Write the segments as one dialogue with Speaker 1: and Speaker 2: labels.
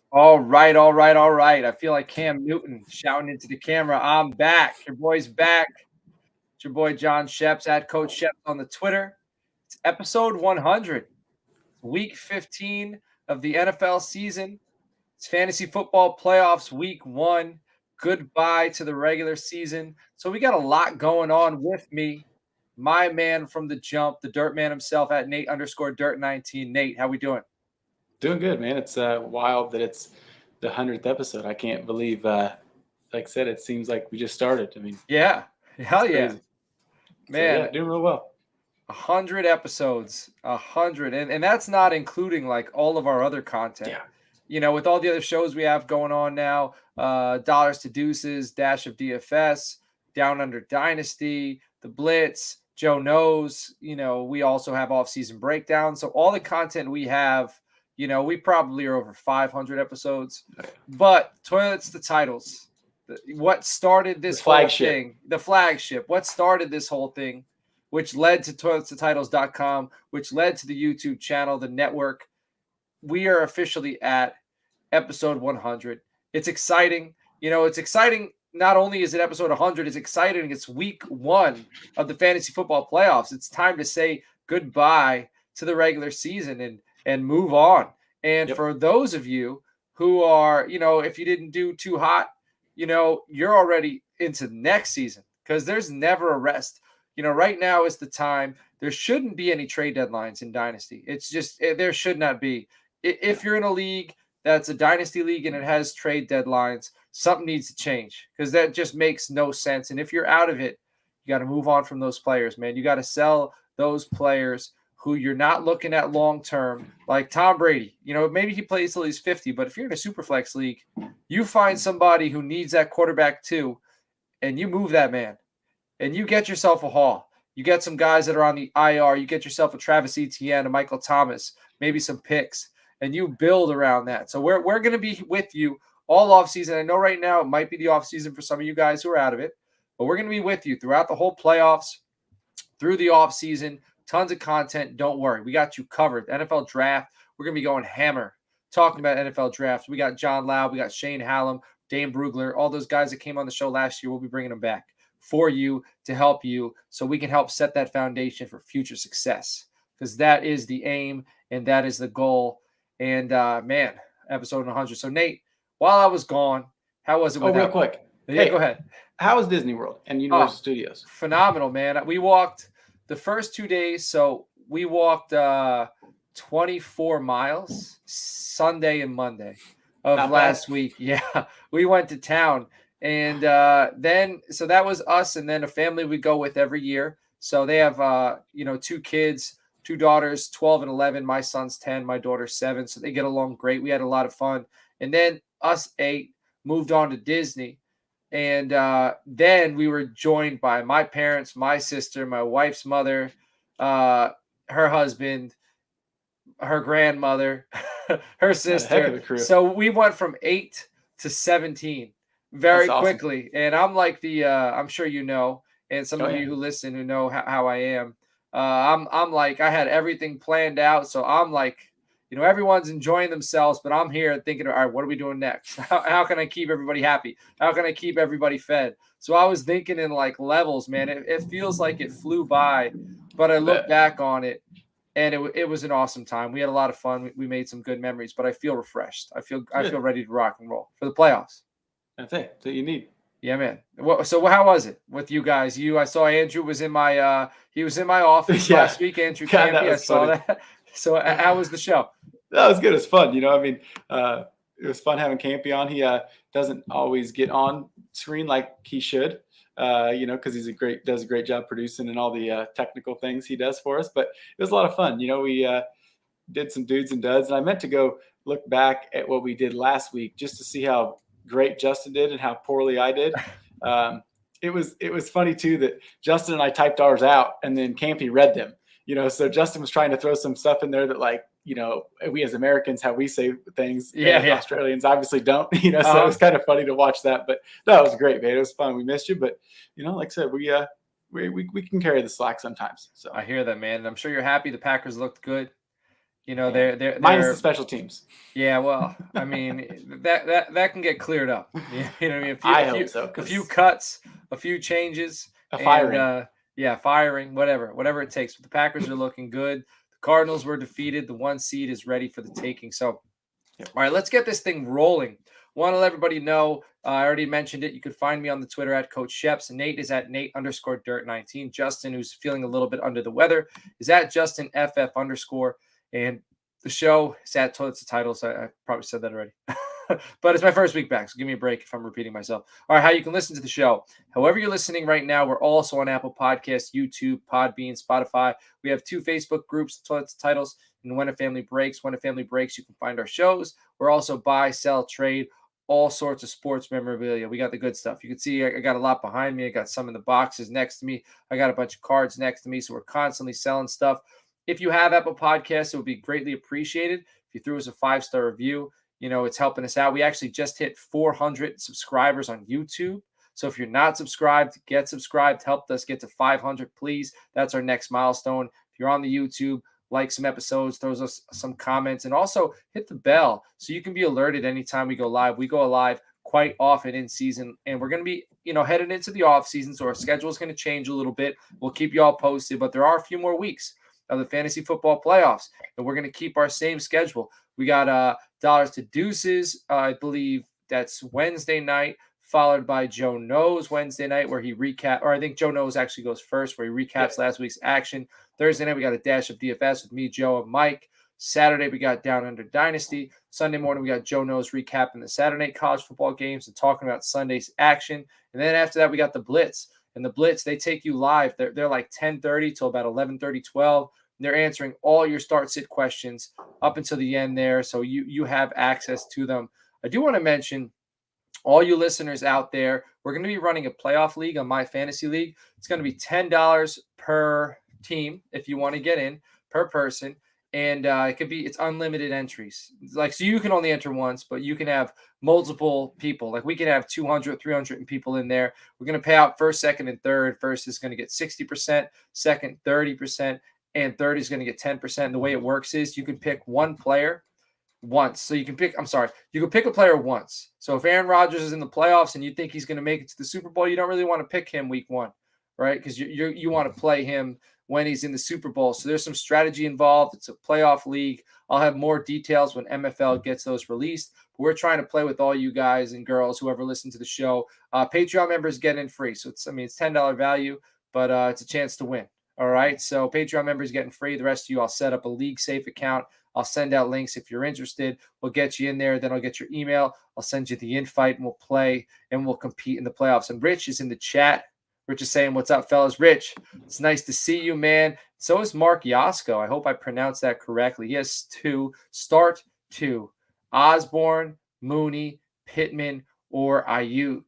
Speaker 1: All right, all right, all right. I feel like Cam Newton shouting into the camera. I'm back. Your boy's back. It's your boy John Sheps at Coach Sheps on the Twitter. It's episode 100, week 15 of the NFL season. It's fantasy football playoffs week 1. Goodbye to the regular season. So we got a lot going on with me. My man from the jump, the dirt man himself at Nate_Dirt19. Nate, how we doing?
Speaker 2: Doing good, man. It's wild that it's the 100th episode. I can't believe, like I said, it seems like we just started. I mean,
Speaker 1: Yeah.
Speaker 2: it's
Speaker 1: Hell yeah.
Speaker 2: crazy. So
Speaker 1: Man,
Speaker 2: yeah, doing real well.
Speaker 1: 100 episodes, 100, and that's not including like all of our other content.
Speaker 2: Yeah,
Speaker 1: With all the other shows we have going on now, Dollars to Deuces, Dash of DFS, Down Under Dynasty, The Blitz, Joe Knows. We also have off-season breakdowns. So all the content we have, we probably are over 500 episodes. But Toilets to Titles, what started this whole
Speaker 2: flagship.
Speaker 1: thing, the flagship, what started this whole thing, which led to toiletstotitles.com, which led to the YouTube channel, the network. We are officially at episode 100. It's exciting. It's exciting. Not only is it episode 100, it's exciting. It's week 1 of the fantasy football playoffs. It's time to say goodbye to the regular season and move on. And for those of you who are, if you didn't do too hot, you're already into next season because there's never a rest. Right now is the time. There shouldn't be any trade deadlines in Dynasty. It's just, there should not be. If you're in a league that's a Dynasty league and it has trade deadlines, something needs to change because that just makes no sense. And if you're out of it, you got to move on from those players, man. You got to sell those players who you're not looking at long term, like Tom Brady. Maybe he plays till he's 50, but if you're in a Superflex league, you find somebody who needs that quarterback too, and you move that man. And you get yourself a haul. You get some guys that are on the IR. You get yourself a Travis Etienne, a Michael Thomas, maybe some picks, and you build around that. So we're going to be with you all offseason. I know right now it might be the offseason for some of you guys who are out of it, but we're going to be with you throughout the whole playoffs, through the offseason. Tons of content. Don't worry. We got you covered. NFL draft. We're going to be going hammer talking about NFL drafts. We got John Lau. We got Shane Hallam, Dane Brugler, all those guys that came on the show last year. We'll be bringing them back for you to help you so we can help set that foundation for future success because that is the aim and that is the goal. And man, episode 100. So Nate, while I was gone, how was it?
Speaker 2: Real quick.
Speaker 1: Yeah, hey, go ahead.
Speaker 2: How was Disney World and Universal Studios?
Speaker 1: Phenomenal, man. We walked the first 2 days. So we walked 24 miles Sunday and Monday of last week. Yeah, we went to town. And then, so that was us, and then a family we go with every year. So they have, 2 kids, 2 daughters, 12 and 11. My son's 10, my daughter's 7. So they get along great. We had a lot of fun. And then us 8 moved on to Disney. And then we were joined by my parents, my sister, my wife's mother, her husband, her grandmother, her sister. So we went from 8 to 17. Very quickly. And I'm like I'm sure and some of you who listen who know how I am. I'm like, I had everything planned out. So I'm like, everyone's enjoying themselves, but I'm here thinking, all right, what are we doing next? How can I keep everybody happy? How can I keep everybody fed? So I was thinking in like levels, man. It feels like it flew by, but I look back on it and it was an awesome time. We had a lot of fun. We made some good memories, but I feel refreshed. I feel ready to rock and roll for the playoffs.
Speaker 2: That's it. That's what you need.
Speaker 1: Yeah, man. So how was it with you guys? I saw Andrew was in my he was in my office last week. Andrew Campy, I saw that. So how was the show?
Speaker 2: That was good. It was fun. It was fun having Campy on. He doesn't always get on screen like he should, because does a great job producing and all the technical things he does for us. But it was a lot of fun. We did some dudes and duds, and I meant to go look back at what we did last week just to see how great Justin did and how poorly I did. It was funny too that Justin and I typed ours out and then Campy read them. So Justin was trying to throw some stuff in there that we as Americans, how we say things, Australians obviously don't, so it was kind of funny to watch that, but no, it was great, man. It was fun. We missed you, but like I said, we can carry the slack sometimes. So
Speaker 1: I hear that, man. I'm sure you're happy. The Packers looked good. You know, they're
Speaker 2: minus the special teams.
Speaker 1: Yeah, well, I mean that can get cleared up. You know what I mean?
Speaker 2: I hope so.
Speaker 1: A few cuts, a few changes,
Speaker 2: firing.
Speaker 1: And firing, whatever it takes. But the Packers are looking good. The Cardinals were defeated. The 1 seed is ready for the taking. So, all right, let's get this thing rolling. Want to let everybody know, I already mentioned it. You can find me on the Twitter at Coach Sheps. Nate is at Nate_Dirt19. Justin, who's feeling a little bit under the weather, is at JustinFF_. And the show is at Toilets and Titles. I probably said that already. But it's my first week back, so give me a break if I'm repeating myself. All right, how you can listen to the show. However you're listening right now, we're also on Apple Podcasts, YouTube, Podbean, Spotify. We have 2 Facebook groups, Toilets and Titles, and When a Family Breaks. When a Family Breaks, you can find our shows. We're also buy, sell, trade, all sorts of sports memorabilia. We got the good stuff. You can see I got a lot behind me. I got some in the boxes next to me. I got a bunch of cards next to me, so we're constantly selling stuff. If you have Apple Podcasts, it would be greatly appreciated if you threw us a 5-star review. You know, it's helping us out. We actually just hit 400 subscribers on YouTube. So if you're not subscribed, get subscribed. Help us get to 500, please. That's our next milestone. If you're on the YouTube, like some episodes, throw us some comments, and also hit the bell so you can be alerted anytime we go live. We go live quite often in season, and we're going to be, headed into the off season, so our schedule is going to change a little bit. We'll keep you all posted, but there are a few more weeks of the fantasy football playoffs, and we're going to keep our same schedule. We got Dollars to Deuces, I believe that's Wednesday night, followed by Joe Knows Wednesday night, where he or I think Joe Knows actually goes first, where he recaps last week's action. Thursday night, we got a dash of DFS with me, Joe, and Mike. Saturday, we got Down Under Dynasty. Sunday morning, we got Joe Knows recapping the Saturday night college football games and talking about Sunday's action. And then after that, we got the Blitz. And the Blitz, they take you live. They're like 10:30 till about 11:30, 12. And they're answering all your start-sit questions up until the end there, so you have access to them. I do want to mention, all you listeners out there, we're going to be running a playoff league on My Fantasy League. It's going to be $10 per team if you want to get in, per person. And it's unlimited entries. So you can only enter once, but you can have multiple people. Like we can have 200, 300 people in there. We're going to pay out first, second, and third. First is going to get 60%, second 30%, and third is going to get 10%. And the way it works is you can pick one player once. So you can pick a player once. So if Aaron Rodgers is in the playoffs and you think he's going to make it to the Super Bowl, you don't really want to pick him week 1, right? Because you want to play him when he's in the Super Bowl. So there's some strategy involved. It's a playoff league. I'll have more details when MFL gets those released. But we're trying to play with all you guys and girls, whoever listen to the show. Patreon members get in free. So it's $10 value, but it's a chance to win. All right. So Patreon members getting free. The rest of you, I'll set up a league safe account. I'll send out links if you're interested. We'll get you in there. Then I'll get your email. I'll send you the invite and we'll play and we'll compete in the playoffs. And Rich is in the chat. Rich is saying, what's up, fellas? Rich, it's nice to see you, man. So is Mark Yasko. I hope I pronounced that correctly. He has 2. Start 2. Osborne, Mooney, Pittman, or Ayuk.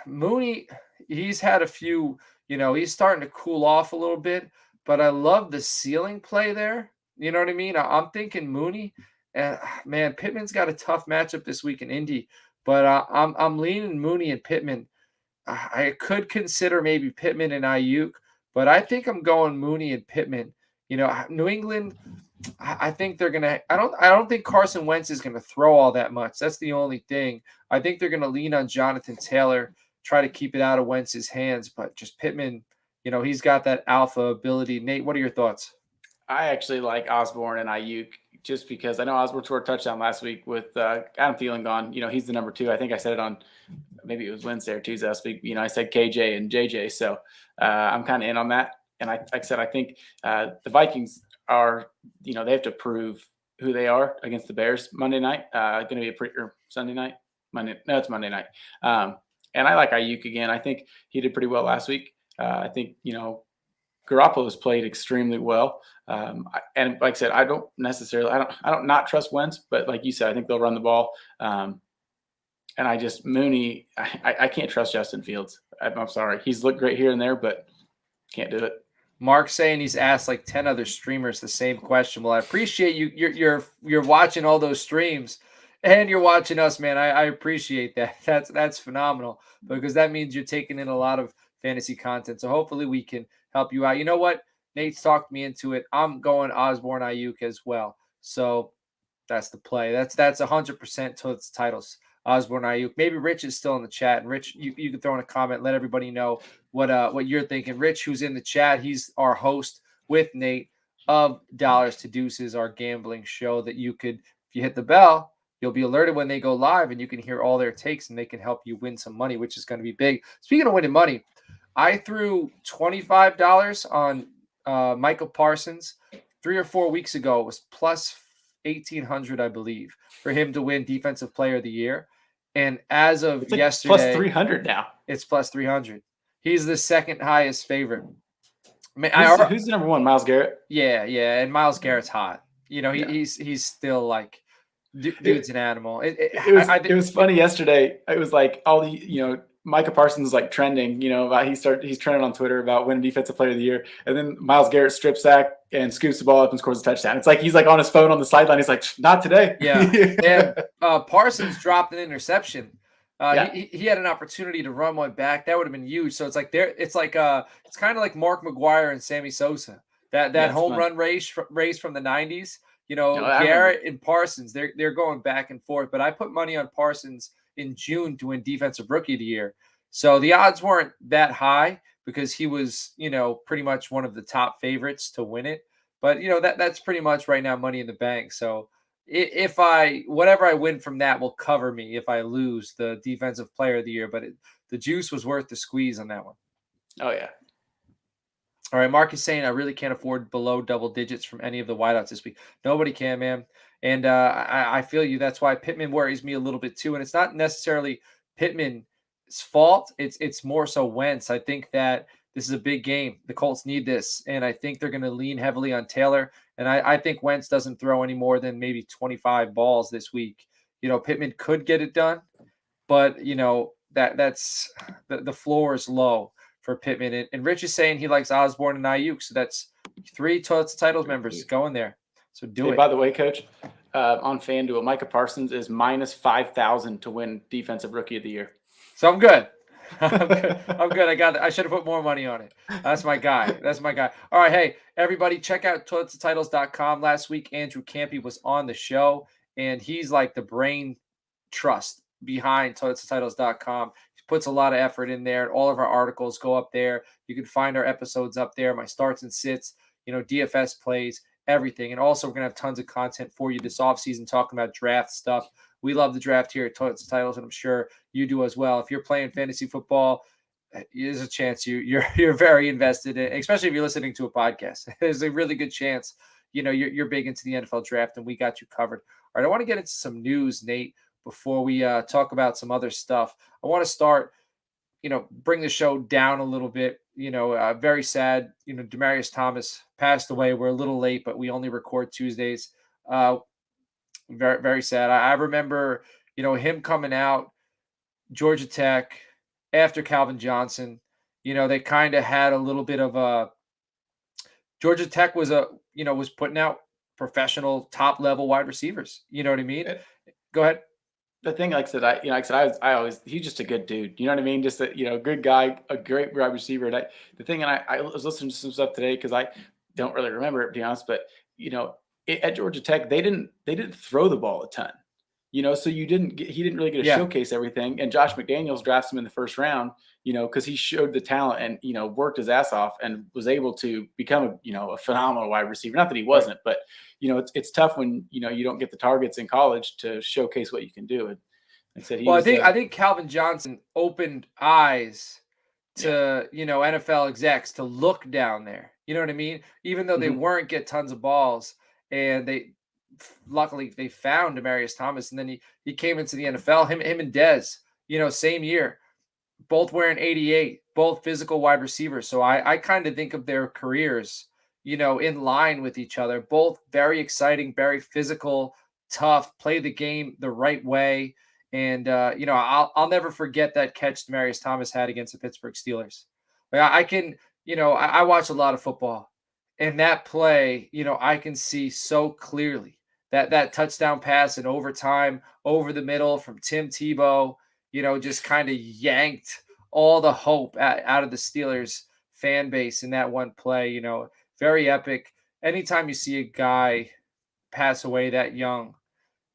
Speaker 1: Mooney, he's had a few, he's starting to cool off a little bit, but I love the ceiling play there. You know what I mean? I'm thinking Mooney. And man, Pittman's got a tough matchup this week in Indy, but I'm leaning Mooney and Pittman. I could consider maybe Pittman and Ayuk, but I think I'm going Mooney and Pittman. New England, I think they're gonna. I don't think Carson Wentz is gonna throw all that much. That's the only thing. I think they're gonna lean on Jonathan Taylor, try to keep it out of Wentz's hands. But just Pittman, he's got that alpha ability. Nate, what are your thoughts?
Speaker 2: I actually like Osborne and Ayuk just because I know Osborne scored a touchdown last week with Adam Thielen gone. He's the number 2. I think I said it on maybe it was Wednesday or Tuesday last week. I said KJ and JJ. So I'm kind of in on that. And like I said, I think the Vikings are, they have to prove who they are against the Bears Monday night. Going to be or Sunday night. It's Monday night. And I like Ayuk again. I think he did pretty well last week. I think, Garoppolo's played extremely well. And like I said, I don't not trust Wentz, but like you said, I think they'll run the ball. And I just Mooney, I can't trust Justin Fields. I'm sorry. He's looked great here and there, but can't do it.
Speaker 1: Mark's saying he's asked like 10 other streamers the same question. Well, I appreciate you. You're watching all those streams and you're watching us, man. I appreciate that. That's phenomenal because that means you're taking in a lot of fantasy content. So hopefully we can help you out. You know what, Nate's talked me into it. I'm going Osborne Ayuk as well. So that's the play. That's 100% to its titles. Osborne Ayuk. Maybe Rich is still in the chat. And Rich, you can throw in a comment. Let everybody know what you're thinking. Rich, who's in the chat, he's our host with Nate of Dollars to Deuces, our gambling show that you could, if you hit the bell, you'll be alerted when they go live and you can hear all their takes and they can help you win some money, which is going to be big. Speaking of winning money, I threw $25 on Michael Parsons 3 or 4 weeks ago. It was plus 1,800, I believe, for him to win Defensive Player of the Year. And as of
Speaker 2: it's like
Speaker 1: yesterday,
Speaker 2: plus 300 now.
Speaker 1: It's plus 300. He's the second highest favorite.
Speaker 2: Who's the number one? Myles Garrett.
Speaker 1: Yeah, and Myles Garrett's hot. He's still like dude's an animal.
Speaker 2: It was funny yesterday. It was like all the Micah Parsons is like trending. About he's trending on Twitter about winning Defensive Player of the Year, and then Myles Garrett strip sack and scoops the ball up and scores a touchdown. It's like he's like on his phone on the sideline. He's like, not today.
Speaker 1: Yeah. And Parsons dropped an interception. He had an opportunity to run one back. That would have been huge. So it's like it's kind of like Mark McGuire and Sammy Sosa. That home run race from the 90s. Garrett and Parsons, they're going back and forth. But I put money on Parsons in June to win Defensive Rookie of the Year. So the odds weren't that high because he was, pretty much one of the top favorites to win it. But that's pretty much right now money in the bank. So if whatever I win from that will cover me if I lose the Defensive Player of the Year. But the juice was worth the squeeze on that one.
Speaker 2: Oh, yeah.
Speaker 1: All right, Mark is saying I really can't afford below double digits from any of the wideouts this week. Nobody can, man. And I feel you. That's why Pittman worries me a little bit too. And it's not necessarily Pittman's fault. It's more so Wentz. I think that this is a big game. The Colts need this. And I think they're going to lean heavily on Taylor. And I think Wentz doesn't throw any more than maybe 25 balls this week. Pittman could get it done. But, that's the floor is low for Pittman. And Rich is saying he likes Osborne and Ayuk. So that's 3 titles members going there. So do it.
Speaker 2: By the way, Coach, on FanDuel, Micah Parsons is minus 5,000 to win Defensive Rookie of the Year.
Speaker 1: So I'm good. I'm good. I should have put more money on it. That's my guy. All right. Hey, everybody, check out toiletstitles.com. Last week, Andrew Campy was on the show, and he's like the brain trust behind toiletstitles.com. He puts a lot of effort in there. All of our articles go up there. You can find our episodes up there, my starts and sits, DFS plays, everything. And also, we're going to have tons of content for you this offseason talking about draft stuff. We love the draft here at Toilets and Titles, and I'm sure you do as well. If you're playing fantasy football, there's a chance you're very invested in, especially if you're listening to a podcast. There's a really good chance, you're big into the NFL draft, and we got you covered. All right, I want to get into some news, Nate, before we talk about some other stuff. I want to start, bring the show down a little bit. Very sad. Demaryius Thomas passed away. We're a little late, but we only record Tuesdays. Very, very sad. I remember, him coming out, Georgia Tech, after Calvin Johnson. They kind of had a little bit of a Georgia Tech was putting out professional top level wide receivers. You know what I mean? Go ahead.
Speaker 2: The thing, like I said, I always, he's just a good dude. You know what I mean? Just a, good guy, a great wide receiver. And the thing, and I was listening to some stuff today because I don't really remember it, to be honest, but at Georgia Tech, they didn't throw the ball a ton, so he didn't really get to showcase everything. And Josh McDaniels drafts him in the first round, because he showed the talent and, worked his ass off and was able to become a phenomenal wide receiver. Not that he wasn't, but it's tough when, you don't get the targets in college to showcase what you can do. And said
Speaker 1: I think Calvin Johnson opened eyes to, NFL execs to look down there. You know what I mean? Even though they weren't get tons of balls, and luckily they found Demaryius Thomas, and then he came into the NFL. Him and Dez, same year, both wearing 88, both physical wide receivers. So I kind of think of their careers, in line with each other. Both very exciting, very physical, tough, play the game the right way. And I'll never forget that catch Demaryius Thomas had against the Pittsburgh Steelers. I can, I watch a lot of football. And that play, I can see so clearly that touchdown pass in overtime over the middle from Tim Tebow, just kind of yanked all the hope out of the Steelers fan base in that one play. very epic. Anytime you see a guy pass away that young,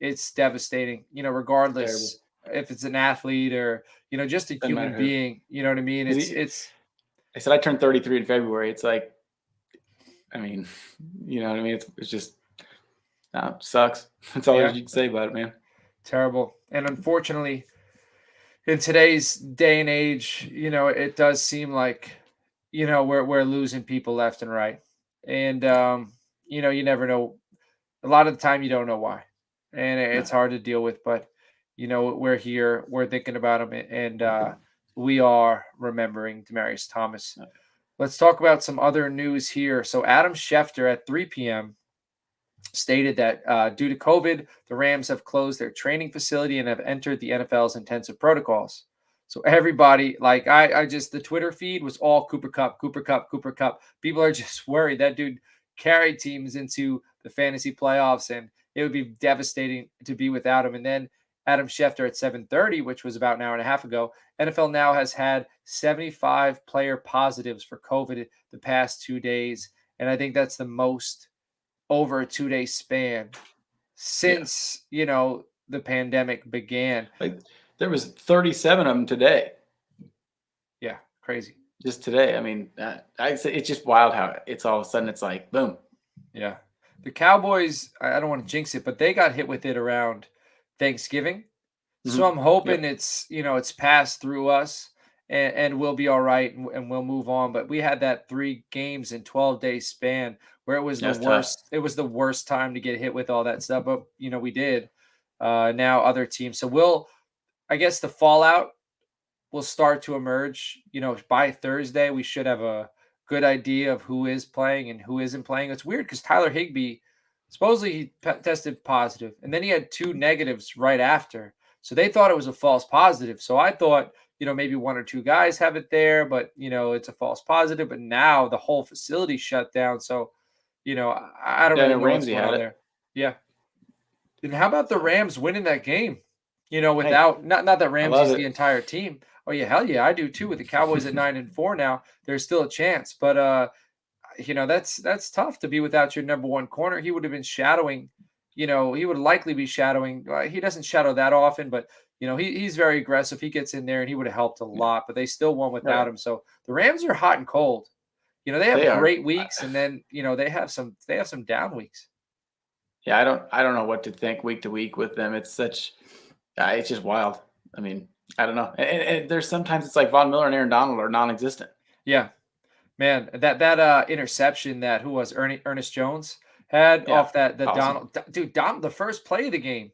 Speaker 1: it's devastating, regardless if it's an athlete or, just a
Speaker 2: Doesn't matter
Speaker 1: human
Speaker 2: who.
Speaker 1: being, you know what I mean?
Speaker 2: I said I turned 33 in February. It's like, I mean, you know what I mean? It's just, sucks. That's all you can say about it, man.
Speaker 1: Terrible. And unfortunately, in today's day and age, it does seem like, we're losing people left and right. And, you never know. A lot of the time, you don't know why. And it's hard to deal with. But, we're here. We're thinking about him. And we are remembering Demaryius Thomas. Let's talk about some other news here. So Adam Schefter at 3 p.m. stated that due to COVID, the Rams have closed their training facility and have entered the NFL's intensive protocols. So everybody, the Twitter feed was all Cooper Kupp, Cooper Kupp, Cooper Kupp. People are just worried. That dude carried teams into the fantasy playoffs, and it would be devastating to be without him. And then Adam Schefter at 7:30, which was about an hour and a half ago, NFL now has had 75 player positives for COVID the past 2 days. And I think that's the most over a 2-day span since, the pandemic began.
Speaker 2: Like there was 37 of them today.
Speaker 1: Yeah, crazy.
Speaker 2: Just today. I mean, I say it's just wild how it's all of a sudden it's like boom.
Speaker 1: Yeah. The Cowboys, I don't want to jinx it, but they got hit with it around Thanksgiving. So I'm hoping it's passed through us and we'll be all right and we'll move on. But we had that 3 games in 12-day span where it was the worst. Tough. It was the worst time to get hit with all that stuff. But, we did. Now other teams. So I guess the fallout will start to emerge. By Thursday, we should have a good idea of who is playing and who isn't playing. It's weird because Tyler Higbee, supposedly he tested positive, and then he had 2 negatives right after. So they thought it was a false positive. So I thought, maybe 1 or 2 guys have it there, but, it's a false positive. But now the whole facility shut down. So, I don't really know what's going on there. Yeah. And how about the Rams winning that game? Without not that Ramsey's the entire team. Oh yeah, hell yeah, I do too. With the Cowboys at 9-4 now, there's still a chance. But that's tough to be without your number 1 corner. He would have been shadowing. He would likely be shadowing. He doesn't shadow that often, but he's very aggressive. He gets in there and he would have helped a lot. But they still won without him. So the Rams are hot and cold. They have great weeks, and then they have some down weeks.
Speaker 2: Yeah, I don't know what to think week to week with them. It's it's just wild. I mean, I don't know. And there's sometimes it's like Von Miller and Aaron Donald are non-existent.
Speaker 1: Yeah, man, that interception that Ernest Jones had off that awesome. Donald, the first play of the game,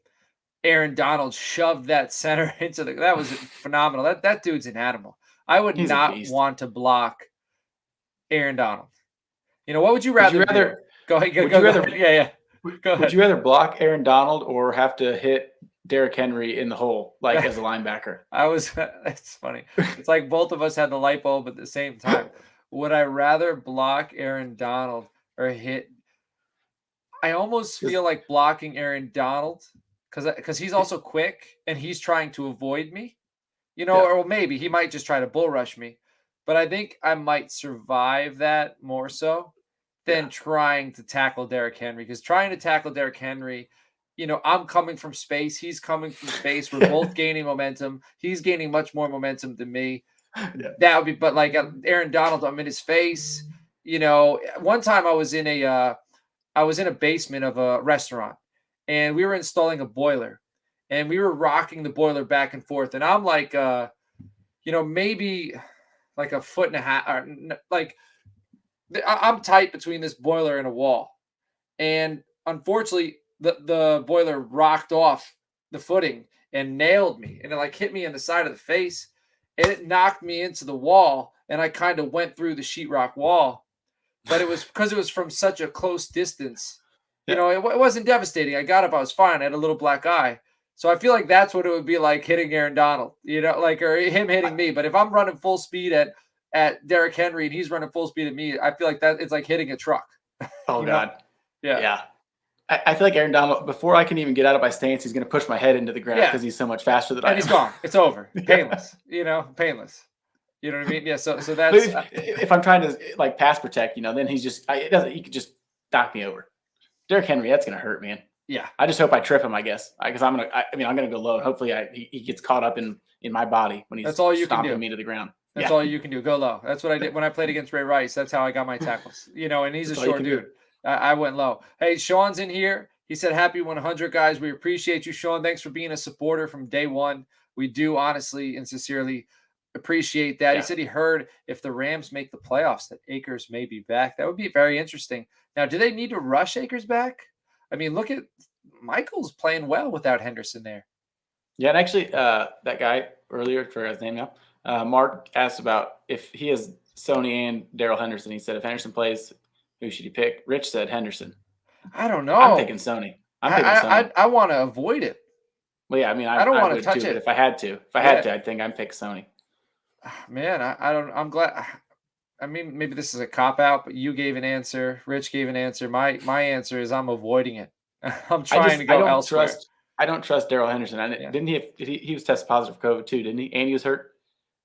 Speaker 1: Aaron Donald shoved that center into that was phenomenal. That dude's an animal. I would not want to block Aaron Donald. What would you rather do? Go ahead. Go ahead. Yeah. Go ahead.
Speaker 2: Would you rather block Aaron Donald or have to hit Derrick Henry in the hole, as a linebacker?
Speaker 1: It's funny. It's like both of us had the light bulb at the same time. Would I rather block Aaron Donald or hit? I almost feel like blocking Aaron Donald because he's also quick and he's trying to avoid me, or maybe he might just try to bull rush me. But I think I might survive that more so than trying to tackle Derrick Henry. Because trying to tackle Derrick Henry, I'm coming from space. He's coming from space. We're both gaining momentum. He's gaining much more momentum than me. Yeah. That would be, but like Aaron Donald, I'm in his face. One time I was in a basement of a restaurant and we were installing a boiler and we were rocking the boiler back and forth. And I'm like, maybe like a foot and a half, or like I'm tight between this boiler and a wall. And unfortunately, the boiler rocked off the footing and nailed me. And it hit me in the side of the face and it knocked me into the wall. And I kind of went through the sheetrock wall, but it was because it was from such a close distance. It wasn't devastating. I got up, I was fine. I had a little black eye. So I feel like that's what it would be like hitting Aaron Donald, or him hitting me. But if I'm running full speed at Derrick Henry and he's running full speed at me, I feel like that it's like hitting a truck.
Speaker 2: Oh God.
Speaker 1: Yeah.
Speaker 2: I feel like Aaron Donald, before I can even get out of my stance, he's going to push my head into the ground because he's so much faster than I am.
Speaker 1: And he's gone. It's over. Painless, painless. You know what I mean? Yeah. So
Speaker 2: But
Speaker 1: that's
Speaker 2: if I'm trying to like pass protect, then he's just he could just knock me over. Derrick Henry, that's gonna hurt, man.
Speaker 1: yeah.
Speaker 2: I just hope I trip him, I guess, because I'm gonna go low, and hopefully he gets caught up in my body when he's
Speaker 1: That's all you can
Speaker 2: stomping
Speaker 1: do.
Speaker 2: me to the ground.
Speaker 1: That's
Speaker 2: Yeah,
Speaker 1: all you can do. Go low. That's what I did when I played against Ray Rice. That's how I got my tackles. And he's
Speaker 2: that's
Speaker 1: a
Speaker 2: all you
Speaker 1: short
Speaker 2: can do.
Speaker 1: dude. I went low. Hey, Sean's in here. He said, "Happy 100, guys. We appreciate you, Sean. Thanks for being a supporter from day one. We do honestly and sincerely appreciate that." He
Speaker 2: Yeah.
Speaker 1: said he heard if the Rams make the playoffs that Akers may be back. That would be very interesting. Now, do they need to rush Akers back? I mean, look at Michael's playing well without Henderson there.
Speaker 2: Yeah, and actually, that guy earlier, for his name now, Mark asked about if he has Sony and Daryl Henderson. He said if Henderson plays, who should he pick? Rich said Henderson.
Speaker 1: I don't know.
Speaker 2: I'm picking Sony.
Speaker 1: I want to avoid it.
Speaker 2: Well, yeah, I mean,
Speaker 1: I don't
Speaker 2: I
Speaker 1: want to
Speaker 2: would
Speaker 1: touch
Speaker 2: too,
Speaker 1: it.
Speaker 2: but if I had to, I think I'd pick Sony.
Speaker 1: Man, I don't. I'm glad. I mean, maybe this is a cop out, but you gave an answer. Rich gave an answer. My answer is I'm avoiding it. I'm trying to go elsewhere.
Speaker 2: I don't trust Daryl Henderson.
Speaker 1: Yeah.
Speaker 2: Didn't he was tested positive for COVID too, didn't he? And he was hurt.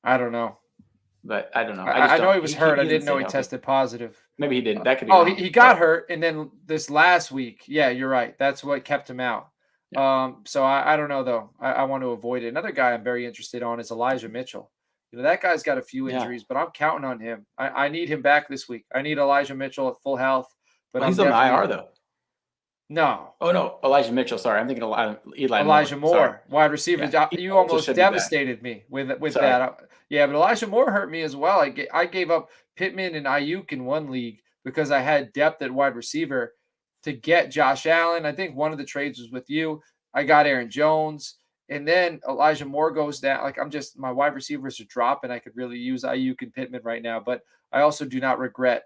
Speaker 1: I don't know.
Speaker 2: But I don't know.
Speaker 1: I know he was hurt. I didn't know he tested positive.
Speaker 2: Maybe he didn't. That could be.
Speaker 1: Oh,
Speaker 2: wrong.
Speaker 1: he got hurt, and then this last week, yeah, you're right. That's what kept him out.
Speaker 2: Yeah.
Speaker 1: So I don't know though. I want to avoid it. Another guy I'm very interested on is Elijah Mitchell. That guy's got a few injuries, but I'm counting on him. I need him back this week. I need Elijah Mitchell at full health. But
Speaker 2: he's on the IR though.
Speaker 1: No.
Speaker 2: Oh no, Elijah Mitchell. Sorry, I'm thinking
Speaker 1: Elijah Moore, wide receiver.
Speaker 2: Yeah.
Speaker 1: You almost devastated me with that. Yeah, but Elijah Moore hurt me as well. I gave up Pittman and Ayuk in one league because I had depth at wide receiver to get Josh Allen. I think one of the trades was with you. I got Aaron Jones. And then Elijah Moore goes down. Like my wide receivers are dropping. I could really use Ayuk and Pittman right now, but I also do not regret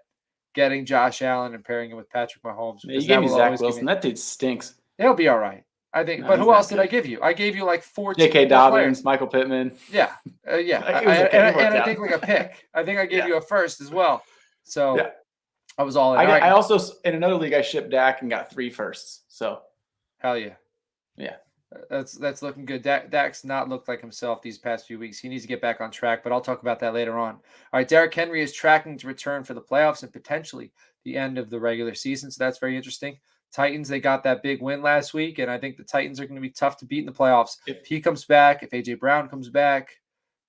Speaker 1: getting Josh Allen and pairing him with Patrick Mahomes.
Speaker 2: Yeah, you gave me Zach Wilson. That dude stinks.
Speaker 1: He'll be all right, I think.
Speaker 2: No,
Speaker 1: but who else did I give you? I gave you like 14.
Speaker 2: J.K. Dobbins, Michael Pittman.
Speaker 1: Yeah, yeah. I think like a pick. I think I gave you a first as well. So
Speaker 2: yeah. I
Speaker 1: was all in.
Speaker 2: I also in another league I shipped Dak and got 3 firsts. So
Speaker 1: hell yeah,
Speaker 2: yeah.
Speaker 1: That's looking good. Dak's not looked like himself these past few weeks. He needs to get back on track, but I'll talk about that later on. All right, Derrick Henry is tracking to return for the playoffs and potentially the end of the regular season, so that's very interesting. Titans, they got that big win last week, and I think the Titans are going to be tough to beat in the playoffs. If he comes back, if A.J. Brown comes back,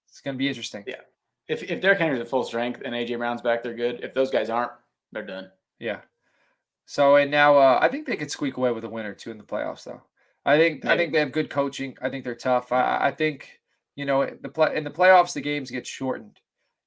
Speaker 1: it's going to be interesting.
Speaker 2: Yeah. If Derrick Henry's at full strength and A.J. Brown's back, they're good. If those guys aren't, they're done.
Speaker 1: Yeah. So, and now I think they could squeak away with a win or two in the playoffs, though. I think they have good coaching. I think they're tough. I think in the playoffs the games get shortened.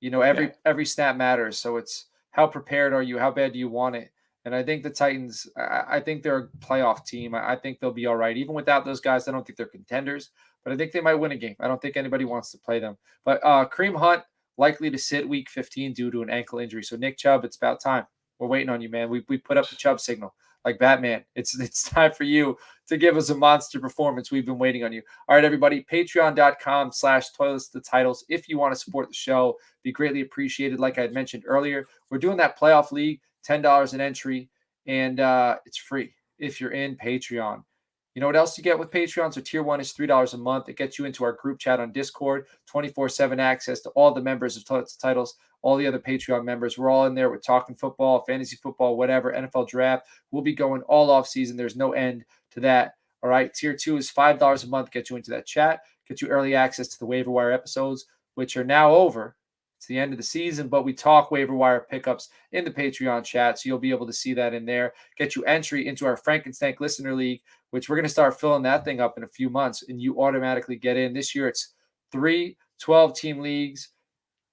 Speaker 1: Every snap matters. So it's how prepared are you? How bad do you want it? And I think the Titans. I think they're a playoff team. I think they'll be all right even without those guys. I don't think they're contenders, but I think they might win a game. I don't think anybody wants to play them. But Kareem Hunt likely to sit week 15 due to an ankle injury. So Nick Chubb, it's about time. We're waiting on you, man. We put up the Chubb signal. Like Batman, it's time for you to give us a monster performance. We've been waiting on you. All right, everybody, patreon.com/toilets-to-titles. If you want to support the show, be greatly appreciated. Like I had mentioned earlier, we're doing that playoff league, $10 an entry, and it's free if you're in Patreon. You know what else you get with Patreon? So tier 1 is $3 a month. It gets you into our group chat on Discord, 24/7 access to all the members of Toilets to Titles, all the other Patreon members. We're all in there. We're talking football, fantasy football, whatever, NFL draft. We'll be going all off season. There's no end to that. All right. Tier 2 is $5 a month. Get you into that chat, get you early access to the waiver wire episodes, which are now over. It's the end of the season, but we talk waiver wire pickups in the Patreon chat. So you'll be able to see that in there. Get you entry into our Frankenstein Listener League, which we're going to start filling that thing up in a few months, and you automatically get in. This year, it's 3 12-team leagues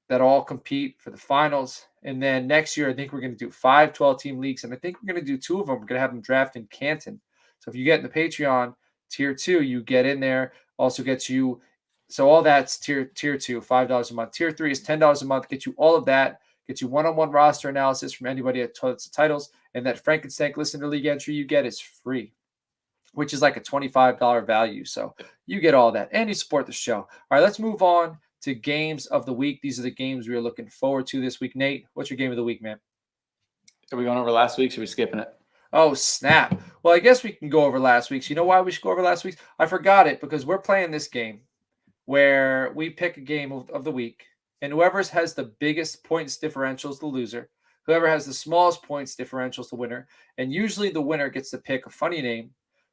Speaker 1: that all compete for the finals. And then next year, I think we're going to do 5 12-team leagues, and I think we're going to do 2 of them. We're going to have them draft in Canton. So if you get in the Patreon, tier 2, you get in there. Also gets you – so all that's tier 2, $5 a month. Tier 3 is $10 a month. Get you all of that. Get you one-on-one roster analysis from anybody at Toilets to Titles. And that Frankenstein Listener League entry you get is free, which is like a $25 value. So you get all that, and you support the show. All right, let's move on to games of the week. These are the games we are looking forward to this week. Nate, what's your game of the week, man?
Speaker 2: Are we going over last week's or are we skipping it?
Speaker 1: Oh, snap. Well, I guess we can go over last week's. You know why we should go over last week's? I forgot it because we're playing this game where we pick a game of the week, and whoever has the biggest points differential is the loser. Whoever has the smallest points differential is the winner. And usually the winner gets to pick a funny name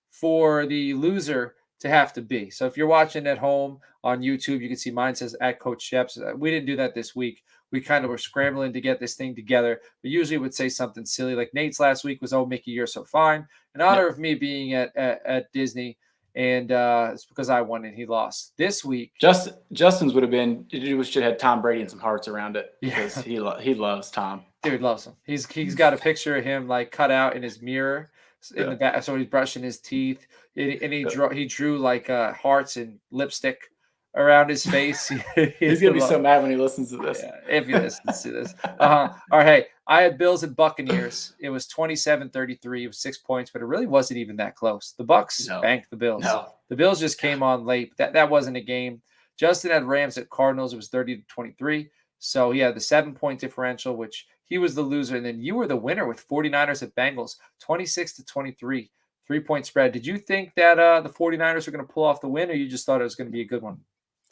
Speaker 1: for the loser to have to be. So if you're watching at home on YouTube, you can see mine says at Coach Sheps. We didn't do that this week. We kind of were scrambling to get this thing together. But usually would say something silly like Nate's last week was, "Oh, Mickey, you're so fine," in honor of me being at Disney. And it's because I won and he lost. This week,
Speaker 2: Justin's would have been. We should have had Tom Brady and some hearts around it because he loves Tom.
Speaker 1: Dude loves him. He's got a picture of him like cut out in his mirror in the back, so he's brushing his teeth, and he drew like hearts and lipstick around his face.
Speaker 2: He's gonna be so mad when he listens to this.
Speaker 1: Yeah, if he listens to this. All right, hey, I had Bills and Buccaneers. It was 27-33. It was 6 points, but it really wasn't even that close. The Bucs banked the Bills.
Speaker 2: No.
Speaker 1: The Bills just came on late. That wasn't a game. Justin had Rams at Cardinals. It was 30-23. So he had the 7-point differential, which he was the loser. And then you were the winner with 49ers at Bengals, 26-23, 3-point spread. Did you think that the 49ers were going to pull off the win, or you just thought it was going to be a good one?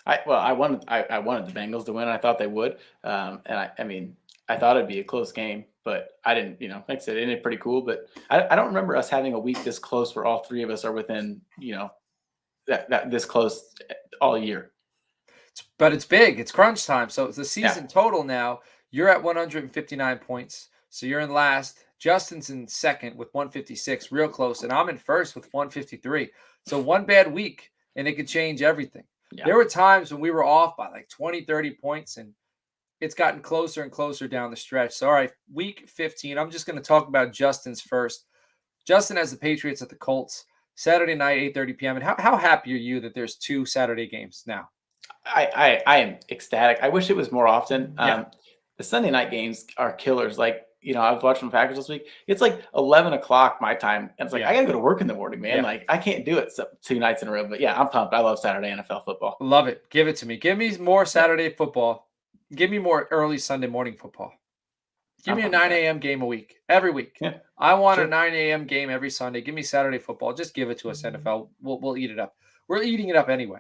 Speaker 2: I wanted the Bengals to win. I thought they would. And I thought it'd be a close game, but I didn't, like I said, it ended pretty cool. But I don't remember us having a week this close where all three of us are within, that this close all year.
Speaker 1: But it's big. It's crunch time. So it's the season total now. You're at 159 points. So you're in last. Justin's in second with 156, real close. And I'm in first with 153. So one bad week, and it could change everything. Yeah. There were times when we were off by like 20, 30 points, and it's gotten closer and closer down the stretch. So, all right, week 15. I'm just going to talk about Justin's first. Justin has the Patriots at the Colts, Saturday night, 8:30 p.m. And how happy are you that there's 2 Saturday games now?
Speaker 2: I am ecstatic. I wish it was more often. The Sunday night games are killers. Like, I was watching the Packers this week. It's like 11 o'clock my time. And it's like, I got to go to work in the morning, man. Like, I can't do it 2 nights in a row. But, yeah, I'm pumped. I love Saturday NFL football.
Speaker 1: Love it. Give it to me. Give me more Saturday football. Give me more early Sunday morning football. Give me a 9 a.m. game a week, every week.
Speaker 2: Yeah.
Speaker 1: I want a 9 a.m. game every Sunday. Give me Saturday football. Just give it to us, NFL. We'll eat it up. We're eating it up anyway.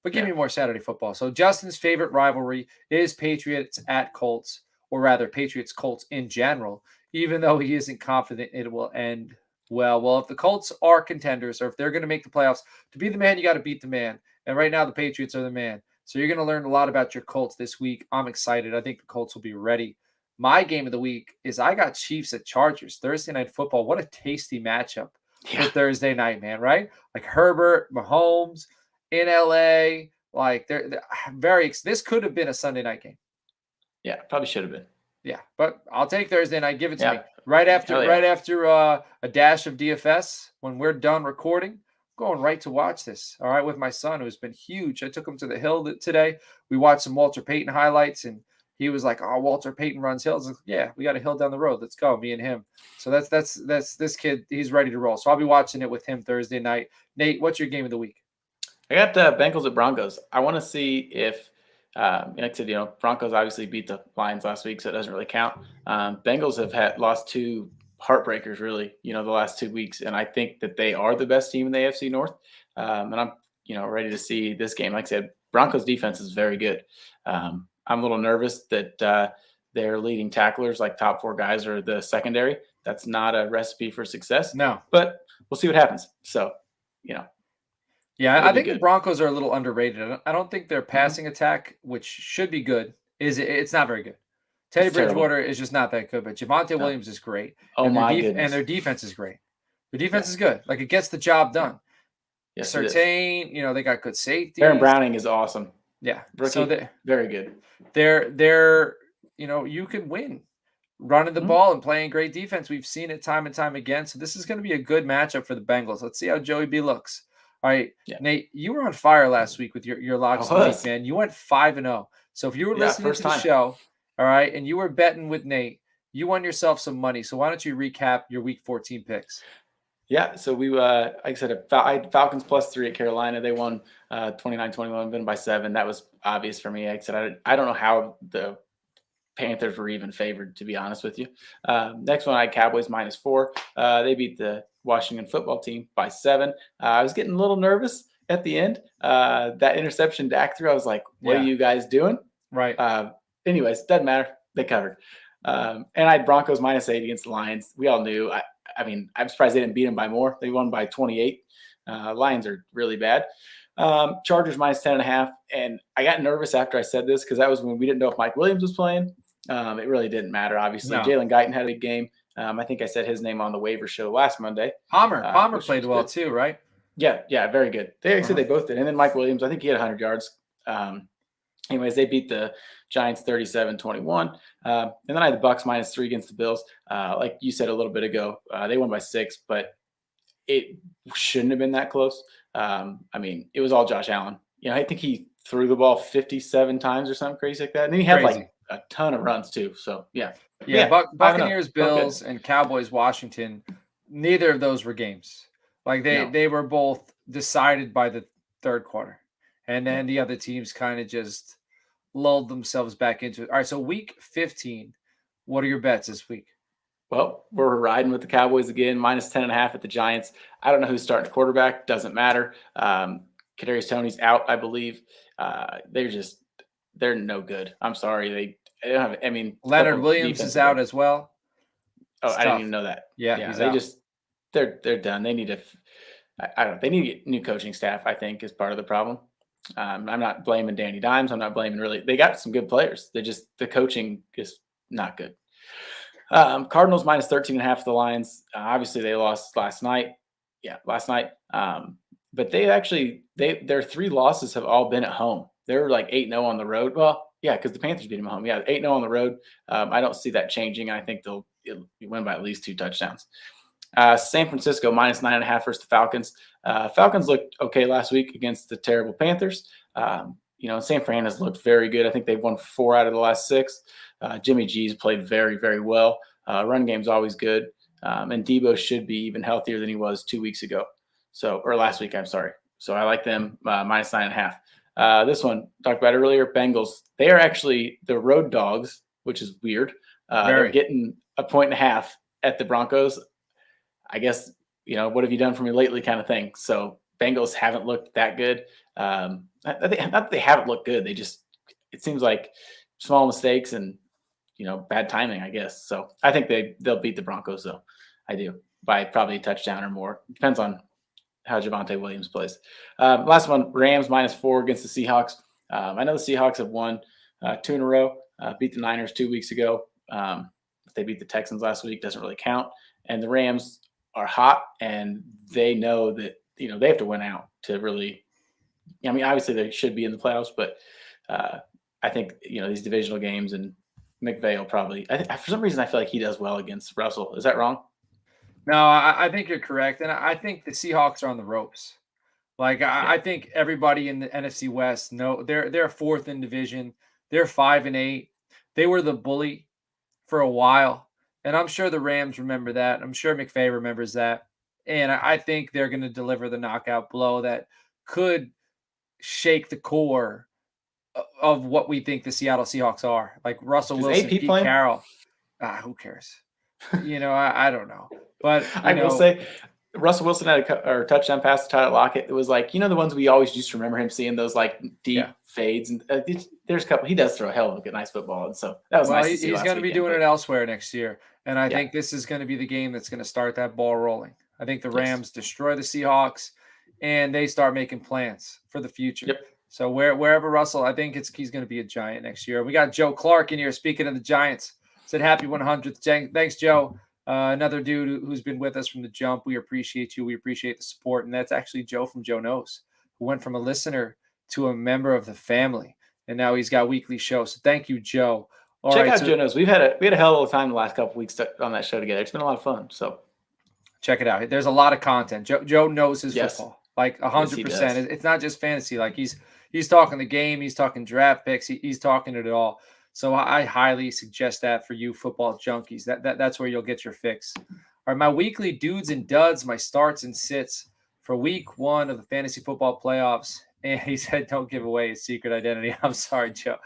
Speaker 1: But give me more Saturday football. So Justin's favorite rivalry is Patriots at Colts, or rather Patriots-Colts in general, even though he isn't confident it will end well. Well, if the Colts are contenders, or if they're going to make the playoffs, to be the man, you got to beat the man. And right now the Patriots are the man. So you're going to learn a lot about your Colts this week. I'm excited. I think the Colts will be ready. My game of the week is I got Chiefs at Chargers, Thursday Night Football. What a tasty matchup for Thursday night, man, right? Like Herbert, Mahomes in LA. Like they're very – this could have been a Sunday night game.
Speaker 2: Yeah, probably should have been.
Speaker 1: Yeah, but I'll take Thursday night. Give it to me. Right after a dash of DFS, when we're done recording, going right to watch this, all right, with my son, who's been huge. I took him to the Hill today. We watched some Walter Payton highlights, and he was like, "Oh, Walter Payton runs hills." Like, yeah, we got a hill down the road. Let's go, me and him. So that's this kid. He's ready to roll. So I'll be watching it with him Thursday night. Nate, what's your game of the week?
Speaker 2: I got Bengals at Broncos. I want to see if, like I said, Broncos obviously beat the Lions last week, so it doesn't really count. Bengals have lost 2 heartbreakers, really, the last 2 weeks, and I think that they are the best team in the AFC North. And I'm, ready to see this game. Like I said, Broncos defense is very good. I'm a little nervous that their leading tacklers, like top 4 guys, are the secondary. That's not a recipe for success.
Speaker 1: No,
Speaker 2: but we'll see what happens. So,
Speaker 1: Yeah, I think the Broncos are a little underrated. I don't think their passing attack, which should be good, it's not very good. Teddy Bridgewater is just not that good, but Javonte Williams is great.
Speaker 2: Oh, my goodness.
Speaker 1: And their defense is great. Their defense is good. Like, it gets the job done.
Speaker 2: Yes,
Speaker 1: Certain, they got good safety.
Speaker 2: Aaron Browning is awesome.
Speaker 1: Yeah.
Speaker 2: Rookie, so very good.
Speaker 1: They're you can win running the ball and playing great defense. We've seen it time and time again. So this is going to be a good matchup for the Bengals. Let's see how Joey B looks. All right, Nate, you were on fire last week with your locks of the week, man. You went 5-0. So if you were listening to the show, all right, and you were betting with Nate, you won yourself some money. So why don't you recap your Week 14 picks?
Speaker 2: Yeah, so we, like I said, I had Falcons +3 at Carolina. They won 29-21, been by 7. That was obvious for me. Like I said, I don't know how the Panthers were even favored, to be honest with you. Next one, I had Cowboys -4. They beat the Washington football team by 7. I was getting a little nervous at the end. That interception Dak threw, I was like, what are you guys doing?
Speaker 1: Right.
Speaker 2: anyways, doesn't matter. They covered. And I had Broncos -8 against the Lions. We all knew. I mean, I'm surprised they didn't beat them by more. They won by 28. Lions are really bad. Chargers -10.5. And I got nervous after I said this because that was when we didn't know if Mike Williams was playing. It really didn't matter, obviously.
Speaker 1: No.
Speaker 2: Jalen Guyton had a big game. I think I said his name on the waiver show last Monday.
Speaker 1: Palmer played well too, right?
Speaker 2: Yeah, very good. They actually they both did. And then Mike Williams, I think he had 100 yards. Anyways, they beat the Giants 37-21. And then I had the Bucks -3 against the Bills. Like you said a little bit ago, they won by 6, but it shouldn't have been that close. I mean, it was all Josh Allen. You know, I think he threw the ball 57 times or something crazy like that. And then he had like a ton of runs too. So yeah.
Speaker 1: Buccaneers, Bills, and Cowboys, Washington. Neither of those were games. Like they were both decided by the third quarter. And then the other teams kind of just lulled themselves back into it. All right, so week 15, what are your bets this week?
Speaker 2: Well, we're riding with the Cowboys again, -10.5 at the Giants. I don't know who's starting quarterback. Doesn't matter. Kadarius Toney's out, I believe. They're no good. I'm sorry. They don't have. I mean,
Speaker 1: Leonard Williams is out as well.
Speaker 2: Oh, I didn't even know that.
Speaker 1: Yeah,
Speaker 2: they're done. They need to. I don't know. They need to get new coaching staff, I think, is part of the problem. I'm not blaming Danny Dimes. I'm not blaming really. They got some good players. The coaching is not good. Cardinals -13.5 for the Lions. Obviously, they lost last night. Yeah, last night. But their 3 losses have all been at home. They're like 8-0 on the road. Well, yeah, because the Panthers beat them at home. Yeah, 8-0 on the road. I don't see that changing. I think they'll win by at least 2 touchdowns. San Francisco -9.5 versus the Falcons. Falcons looked okay last week against the terrible Panthers. San Fran has looked very good. I think they've won 4 out of the last 6. Jimmy G's played very, very well. Run game's always good. And Debo should be even healthier than he was 2 weeks ago. Or last week, I'm sorry. So I like them -9.5. This one, talked about earlier, Bengals. They are actually the road dogs, which is weird. They're getting 1.5 at the Broncos. I guess, what have you done for me lately kind of thing. So Bengals haven't looked that good. Not that they haven't looked good. It seems like small mistakes and, bad timing, I guess. So I think they'll beat the Broncos, though. I do, by probably a touchdown or more. Depends on how Javonte Williams plays. Last one, Rams -4 against the Seahawks. I know the Seahawks have won 2 in a row, beat the Niners 2 weeks ago. If they beat the Texans last week, doesn't really count. And the Rams are hot, and they know that, they have to win out to really – I mean, obviously they should be in the playoffs, but I think, these divisional games and McVay will probably – for some reason I feel like he does well against Russell. Is that wrong?
Speaker 1: No, I think you're correct, and I think the Seahawks are on the ropes. Like I think everybody in the NFC West know they're 4th in division. They're 5-8. They were the bully for a while, and I'm sure the Rams remember that. I'm sure McVay remembers that, and I think they're going to deliver the knockout blow that could shake the core of what we think the Seattle Seahawks are. Like Russell Wilson, Pete Carroll. Who cares? I don't know. But
Speaker 2: I will say, Russell Wilson had a touchdown pass to Tyler Lockett. It was like, the ones we always used to remember him seeing, those like deep fades. And there's a couple. He does throw a hell of a nice football, and so that was nice to see.
Speaker 1: He's going to be doing it elsewhere next year, and I think this is going to be the game that's going to start that ball rolling. I think the Rams destroy the Seahawks, and they start making plans for the future.
Speaker 2: Yep.
Speaker 1: So wherever Russell, I think he's going to be a Giant next year. We got Joe Clark in here. Speaking of the Giants, said happy 100th. Thanks, Joe. Another dude who's been with us from the jump. We appreciate you. We appreciate the support. And that's actually Joe from Joe Knows, who went from a listener to a member of the family. And now he's got weekly shows. So thank you, Joe.
Speaker 2: Check out Joe Knows. We had a hell of a time the last couple of weeks on that show together. It's been a lot of fun. So
Speaker 1: check it out. There's a lot of content. Joe knows his football. Like 100%.
Speaker 2: Yes,
Speaker 1: it's not just fantasy. Like he's talking the game. He's talking draft picks. He's talking it all. So I highly suggest that for you football junkies. That's where you'll get your fix. All right, my weekly dudes and duds, my starts and sits for week 1 of the fantasy football playoffs. And he said, don't give away his secret identity. I'm sorry, Joe.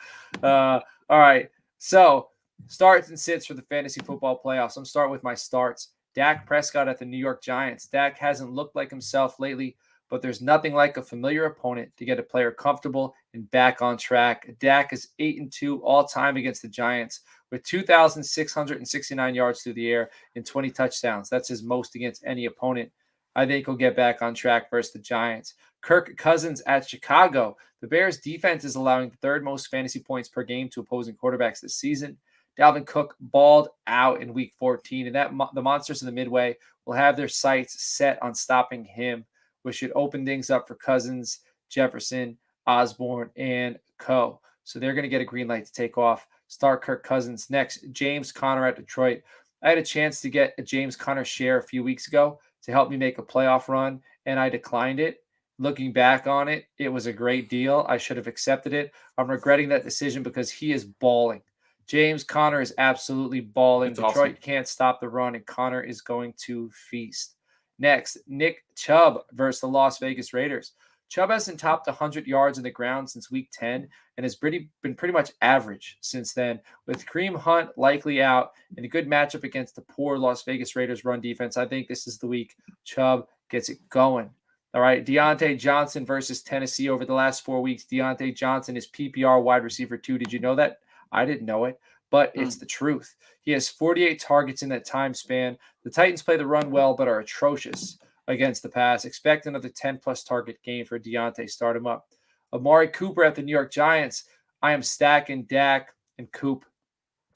Speaker 1: All right, so starts and sits for the fantasy football playoffs. I'm starting with my starts. Dak Prescott at the New York Giants. Dak hasn't looked like himself lately, but there's nothing like a familiar opponent to get a player comfortable and back on track. Dak is 8-2 all time against the Giants with 2,669 yards through the air and 20 touchdowns. That's his most against any opponent. I think he'll get back on track versus the Giants. Kirk Cousins at Chicago. The Bears defense is allowing the third most fantasy points per game to opposing quarterbacks this season. Dalvin Cook balled out in week 14, and the monsters of the Midway will have their sights set on stopping him, which should open things up for Cousins, Jefferson, Osborne, and co. So they're going to get a green light to take off. Start Kirk Cousins. Next, James Conner at Detroit. I had a chance to get a James Conner share a few weeks ago to help me make a playoff run, and I declined it. Looking back on it, it was a great deal. I should have accepted it. I'm regretting that decision because he is balling. James Conner is absolutely balling.
Speaker 2: That's
Speaker 1: Detroit
Speaker 2: awesome.
Speaker 1: can't stop the run, and Conner is going to feast. Next, Nick Chubb versus the Las Vegas Raiders. Chubb hasn't topped 100 yards in the ground since week 10 and has been pretty much average since then. With Kareem Hunt likely out and a good matchup against the poor Las Vegas Raiders run defense, I think this is the week Chubb gets it going. All right, Deontay Johnson versus Tennessee over the last 4 weeks. Deontay Johnson is PPR wide receiver 2. Did you know that? I didn't know it, but it's the truth. He has 48 targets in that time span. The Titans play the run well, but are atrocious against the pass. Expect another 10-plus target game for Deontay. Start him up. Amari Cooper at the New York Giants. I am stacking Dak and Coop.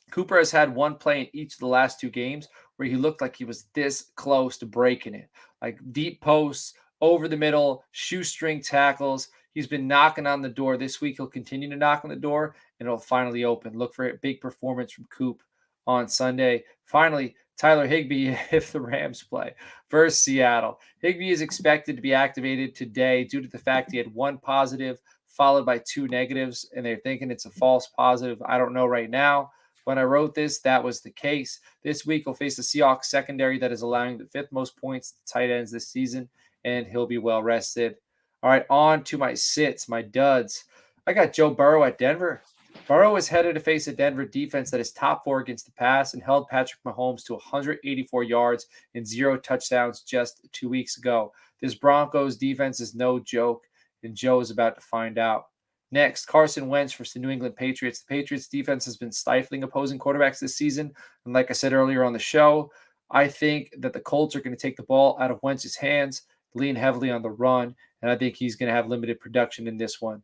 Speaker 1: Cooper has had one play in each of the last 2 games where he looked like he was this close to breaking it. Like deep posts, over the middle, shoestring tackles. He's been knocking on the door. This week he'll continue to knock on the door, and it'll finally open. Look for a big performance from Coop on Sunday. Finally, Tyler Higbee, if the Rams play, versus Seattle. Higbee is expected to be activated today due to the fact he had 1 positive followed by 2 negatives, and they're thinking it's a false positive. I don't know right now. When I wrote this, that was the case. This week he'll face the Seahawks secondary that is allowing the 5th most points to tight ends this season, and he'll be well rested. All right, on to my sits, my duds. I got Joe Burrow at Denver. Burrow is headed to face a Denver defense that is top 4 against the pass and held Patrick Mahomes to 184 yards and 0 touchdowns just 2 weeks ago. This Broncos defense is no joke, and Joe is about to find out. Next, Carson Wentz versus the New England Patriots. The Patriots defense has been stifling opposing quarterbacks this season. And like I said earlier on the show, I think that the Colts are going to take the ball out of Wentz's hands, lean heavily on the run, and I think he's going to have limited production in this one.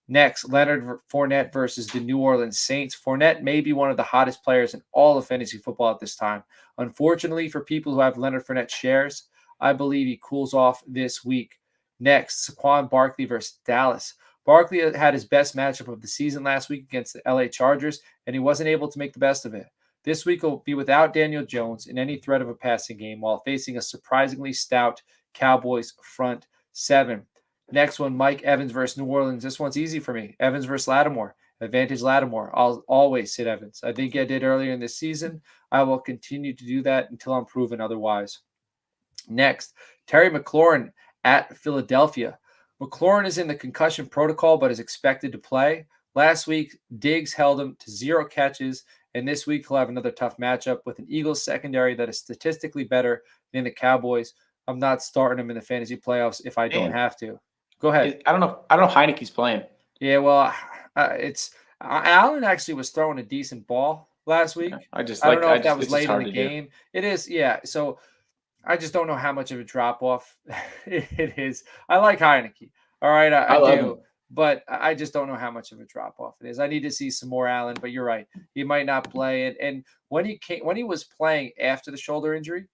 Speaker 1: Next, Leonard Fournette versus the New Orleans Saints. Fournette may be one of the hottest players in all of fantasy football at this time. Unfortunately, for people who have Leonard Fournette shares, I believe he cools off this week. Next, Saquon Barkley versus Dallas. Barkley had his best matchup of the season last week against the LA Chargers, and he wasn't able to make the best of it. This week will be without Daniel Jones in any threat of a passing game while facing a surprisingly stout Cowboys front 7. Next one, Mike Evans versus New Orleans. This one's easy for me. Evans versus Lattimore. Advantage Lattimore. I'll always sit Evans. I think I did earlier in this season. I will continue to do that until I'm proven otherwise. Next, Terry McLaurin at Philadelphia. McLaurin is in the concussion protocol but is expected to play. Last week, Diggs held him to 0 catches, and this week he'll have another tough matchup with an Eagles secondary that is statistically better than the Cowboys. I'm not starting him in the fantasy playoffs if I don't have to. Go ahead.
Speaker 2: I don't know if Heineke's playing.
Speaker 1: Yeah, well, Allen actually was throwing a decent ball last week. I don't know if that was late in the game. It is, yeah. So I just don't know how much of a drop off it is. I like Heineke. All right, I
Speaker 2: love
Speaker 1: do.
Speaker 2: him.
Speaker 1: But I just don't know how much of a drop off it is. I need to see some more Allen, but you're right. He might not play it. And when he was playing after the shoulder injury,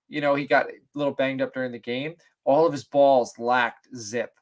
Speaker 1: he got a little banged up during the game. All of his balls lacked zip.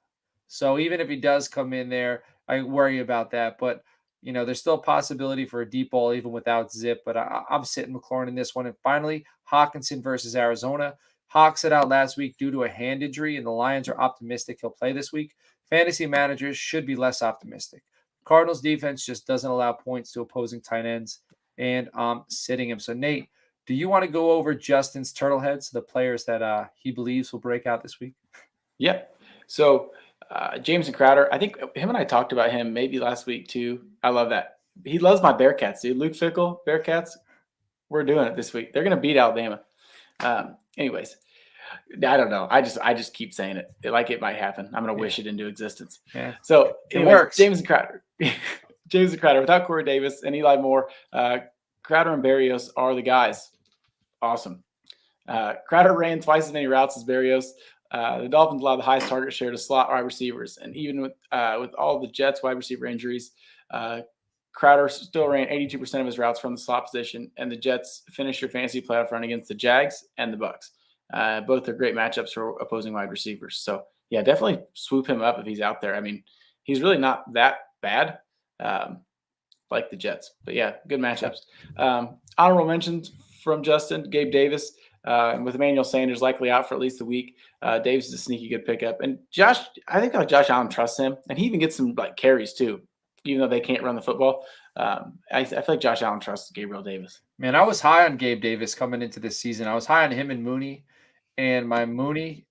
Speaker 1: So even if he does come in there, I worry about that. But, there's still a possibility for a deep ball even without zip. But I'm sitting McLaurin in this one. And finally, Hawkinson versus Arizona. Hawk set out last week due to a hand injury, and the Lions are optimistic he'll play this week. Fantasy managers should be less optimistic. Cardinals defense just doesn't allow points to opposing tight ends, and I'm sitting him. So, Nate, do you want to go over Justin's turtleheads, the players that he believes will break out this week?
Speaker 2: Yeah. So, Jameson Crowder, I think him and I talked about him maybe last week too. I love that. He loves my Bearcats, dude. Luke Fickell, Bearcats. We're doing it this week. They're going to beat Alabama. Anyways, I don't know. I just keep saying it. Like it might happen. I'm gonna wish it into existence.
Speaker 1: Yeah.
Speaker 2: So
Speaker 1: It
Speaker 2: anyways,
Speaker 1: works.
Speaker 2: Jameson Crowder. Jameson Crowder without Corey Davis and Eli Moore, Crowder and Berrios are the guys. Awesome. Crowder ran twice as many routes as Berrios. The Dolphins allowed the highest target share to slot wide receivers, and even with all the Jets wide receiver injuries, Crowder still ran 82% of his routes from the slot position, and the Jets finished your fantasy playoff run against the Jags and the Bucks. Both are great matchups for opposing wide receivers. So, yeah, definitely swoop him up if he's out there. I mean, he's really not that bad like the Jets. But, yeah, good matchups. Honorable mentions from Justin, Gabe Davis. With Emmanuel Sanders likely out for at least a week, Davis is a sneaky good pickup. And Josh, I think Josh Allen trusts him, and he even gets some carries too, even though they can't run the football. I feel like Josh Allen trusts Gabriel Davis.
Speaker 1: Man, I was high on Gabe Davis coming into this season. I was high on him and Mooney, and my Mooney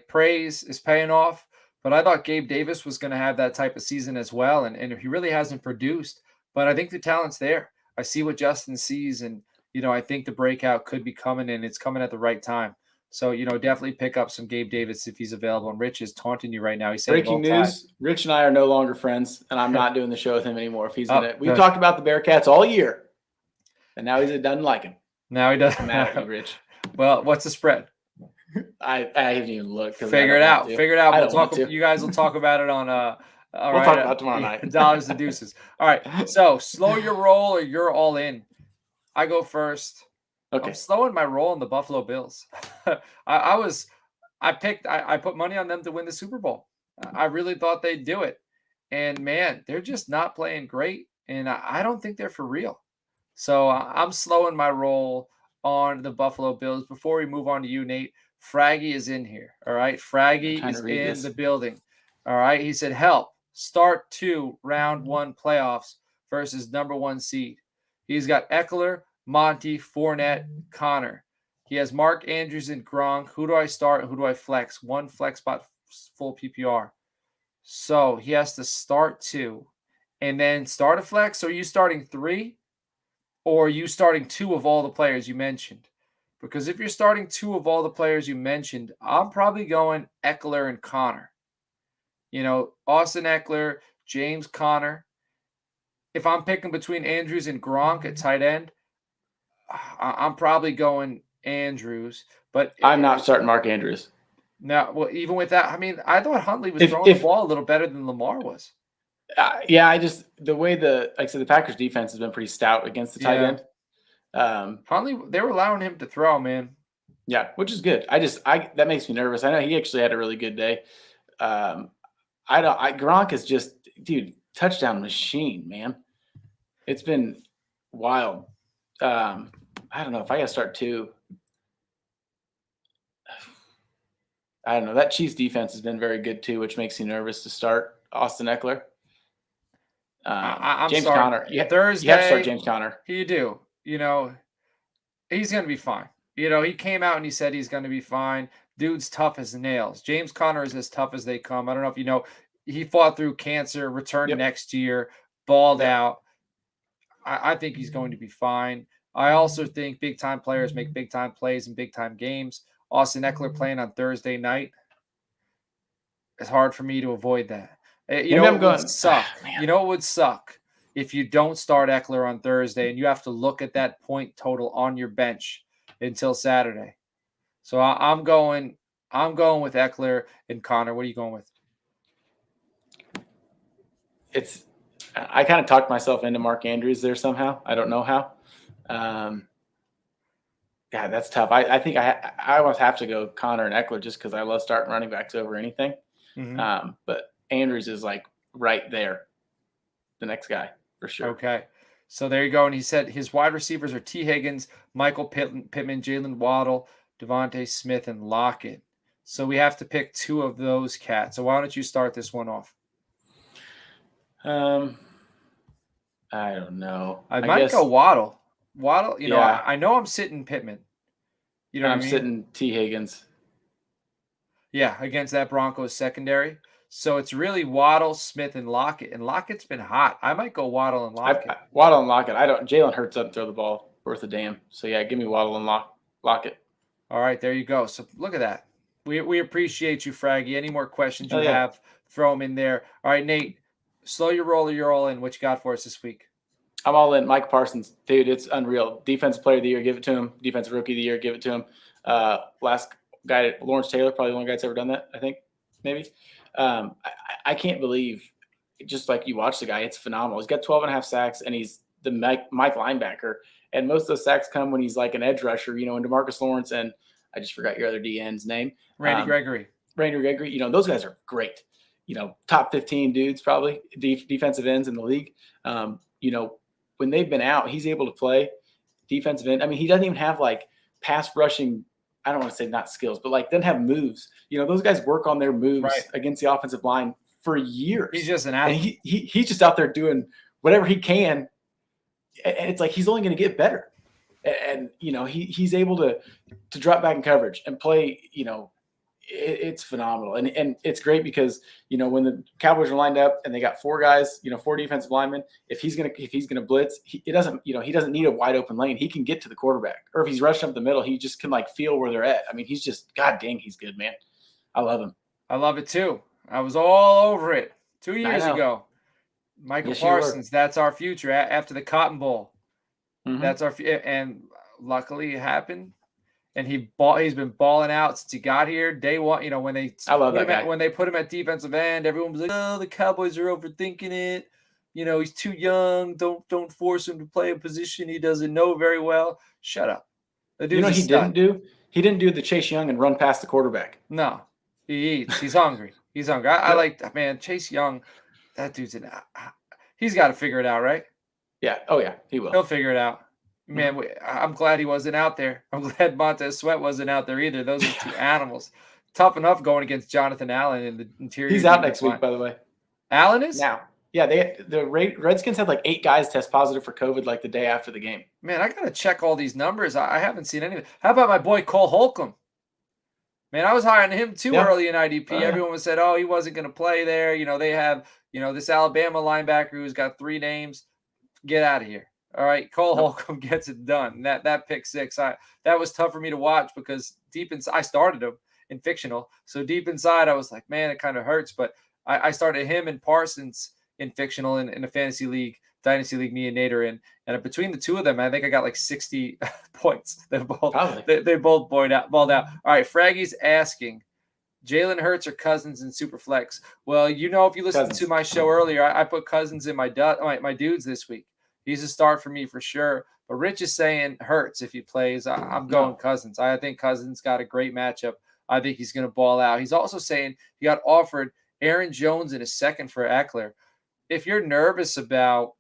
Speaker 1: praise is paying off. But I thought Gabe Davis was going to have that type of season as well, and he really hasn't produced. But I think the talent's there. I see what Justin sees, and I think the breakout could be coming, and it's coming at the right time. So, definitely pick up some Gabe Davis if he's available. And Rich is taunting you right now. He's saying
Speaker 2: breaking news: Rich and I are no longer friends, and I'm not doing the show with him anymore. If he's we've talked about the Bearcats all year, and now he doesn't like him.
Speaker 1: Now he doesn't.
Speaker 2: I'm mad at you, Rich.
Speaker 1: Well, what's the spread?
Speaker 2: I haven't even looked.
Speaker 1: Figure it out. Figure it out. We'll talk. You guys will talk about it on.
Speaker 2: We'll talk about it tomorrow night.
Speaker 1: Dollars and deuces. All right. So slow your roll, or you're all in. I go first.
Speaker 2: Okay.
Speaker 1: I'm slowing my roll on the Buffalo Bills. I put money on them to win the Super Bowl. I really thought they'd do it. And man, they're just not playing great. And I don't think they're for real. So I'm slowing my roll on the Buffalo Bills. Before we move on to you, Nate, Fraggy is in here. All right. Fraggy is in the building. All right. He said, help, start 2 round 1 playoffs versus number 1 seed. He's got Eckler, Monty, Fournette, Connor. He has Mark Andrews and Gronk. Who do I start and who do I flex? 1 flex spot, full PPR. So he has to start 2 and then start a flex. So are you starting 3 or are you starting 2 of all the players you mentioned? Because if you're starting 2 of all the players you mentioned, I'm probably going Eckler and Connor. Austin Eckler, James Conner. If I'm picking between Andrews and Gronk at tight end, I'm probably going Andrews, but
Speaker 2: I'm not starting Mark Andrews.
Speaker 1: No, well, even with that, I mean, I thought Huntley was throwing the ball a little better than Lamar was.
Speaker 2: Yeah, the way like I said, the Packers defense has been pretty stout against the tight end.
Speaker 1: Huntley, they were allowing him to throw, man.
Speaker 2: Yeah, which is good. That makes me nervous. I know he actually had a really good day. Gronk is just, dude, touchdown machine, man. It's been wild. I don't know if I got to start 2. I don't know. That Chiefs defense has been very good too, which makes me nervous to start Austin Eckler.
Speaker 1: I'm
Speaker 2: James
Speaker 1: sorry.
Speaker 2: Conner.
Speaker 1: Thursday,
Speaker 2: you have to start James Conner.
Speaker 1: You do. He's going to be fine. He came out and he said he's going to be fine. Dude's tough as nails. James Conner is as tough as they come. I don't know if you know. He fought through cancer, returned next year, balled out. I think he's going to be fine. I also think big-time players make big-time plays in big-time games. Austin Eckler playing on Thursday night. It's hard for me to avoid that. It would suck. It would suck if you don't start Eckler on Thursday and you have to look at that point total on your bench until Saturday. So I'm going with Eckler and Connor. What are you going with?
Speaker 2: I kind of talked myself into Mark Andrews there somehow. I don't know how. God, that's tough. I think I almost have to go Connor and Eckler just because I love starting running backs over anything. Mm-hmm. But Andrews is like right there, the next guy for sure.
Speaker 1: Okay, so there you go. And he said his wide receivers are T. Higgins, Michael Pittman, Jalen Waddle, Devontae Smith, and Lockett. So we have to pick 2 of those cats. So why don't you start this one off?
Speaker 2: I don't know.
Speaker 1: I might go Waddle. Waddle, I know I'm sitting Pittman.
Speaker 2: I'm sitting T. Higgins.
Speaker 1: Yeah, against that Broncos secondary. So it's really Waddle, Smith, and Lockett. And Lockett's been hot. I might go Waddle and Lockett.
Speaker 2: Waddle and Lockett. Jalen Hurts doesn't throw the ball worth a damn. So yeah, give me Waddle and Lockett.
Speaker 1: All right, there you go. So look at that. We appreciate you, Fraggy. Any more questions you
Speaker 2: Oh, yeah.
Speaker 1: have, throw them in there. All right, Nate, slow your roll or you're all in. What you got for us this week?
Speaker 2: I'm all in. Mike Parsons, dude, it's unreal. Defensive player of the year, give it to him. Defensive rookie of the year, give it to him. Last guy, Lawrence Taylor, probably the only guy that's ever done that, I think, maybe. I can't believe, just like you watch the guy, it's phenomenal. He's got 12.5 sacks, and he's the Mike linebacker. And most of those sacks come when he's like an edge rusher, and DeMarcus Lawrence, and I just forgot your other DN's name.
Speaker 1: Randy Gregory.
Speaker 2: Randy Gregory, those guys are great. Top 15 dudes, probably defensive ends in the league. When they've been out, he's able to play defensive end. I mean, he doesn't even have like pass rushing. I don't want to say not skills, but like doesn't have moves. Those guys work on their moves against the offensive line for years.
Speaker 1: He's just an athlete.
Speaker 2: And he's just out there doing whatever he can. And it's like he's only going to get better. And he's able to drop back in coverage and play. It's phenomenal, and it's great because when the Cowboys are lined up and they got four guys, four defensive linemen. If he's gonna blitz, he doesn't need a wide open lane. He can get to the quarterback, or if he's rushing up the middle, he just can like feel where they're at. I mean, he's just god dang, he's good, man. I love him.
Speaker 1: I love it too. I was all over it 2 years ago. Michael Parsons, that's our future after the Cotton Bowl.
Speaker 2: Mm-hmm.
Speaker 1: That's our and luckily it happened. And he's been balling out since he got here. Day one, when they when they put him at defensive end, everyone was like, "Oh, the Cowboys are overthinking it. He's too young. Don't force him to play a position he doesn't know very well." Shut up.
Speaker 2: He didn't do? He didn't do the Chase Young and run past the quarterback.
Speaker 1: No, he eats. He's hungry. He's hungry. I like, man, Chase Young. That dude's he's got to figure it out, right?
Speaker 2: Yeah. Oh yeah, he will.
Speaker 1: He'll figure it out. Man, I'm glad he wasn't out there. I'm glad Montez Sweat wasn't out there either. Those are two animals. Tough enough going against Jonathan Allen in the interior.
Speaker 2: He's out next week, by the way.
Speaker 1: Allen is?
Speaker 2: Now. Yeah, the Redskins had like 8 guys test positive for COVID like the day after the game.
Speaker 1: Man, I got to check all these numbers. I haven't seen any of it. How about my boy Cole Holcomb? Man, I was high on him too early in IDP. Everyone was said, he wasn't going to play there. They have, this Alabama linebacker who's got 3 names. Get out of here. All right, Cole Holcomb gets it done. That pick 6, that was tough for me to watch because deep inside, I started him in fictional. So deep inside, I was like, man, it kind of hurts. But I started him and Parsons in fictional in a fantasy league, dynasty league. Me and Nate are in, and between the two of them, I think I got like 60 points. They both balled out. All right, Fraggy's asking, Jalen Hurts or Cousins in Superflex? Well, if you listened to my show earlier, I put Cousins in my dudes this week. He's a start for me for sure. But Rich is saying Hurts if he plays. I'm going Cousins. I think Cousins got a great matchup. I think he's going to ball out. He's also saying he got offered Aaron Jones in a second for Eckler. If you're nervous about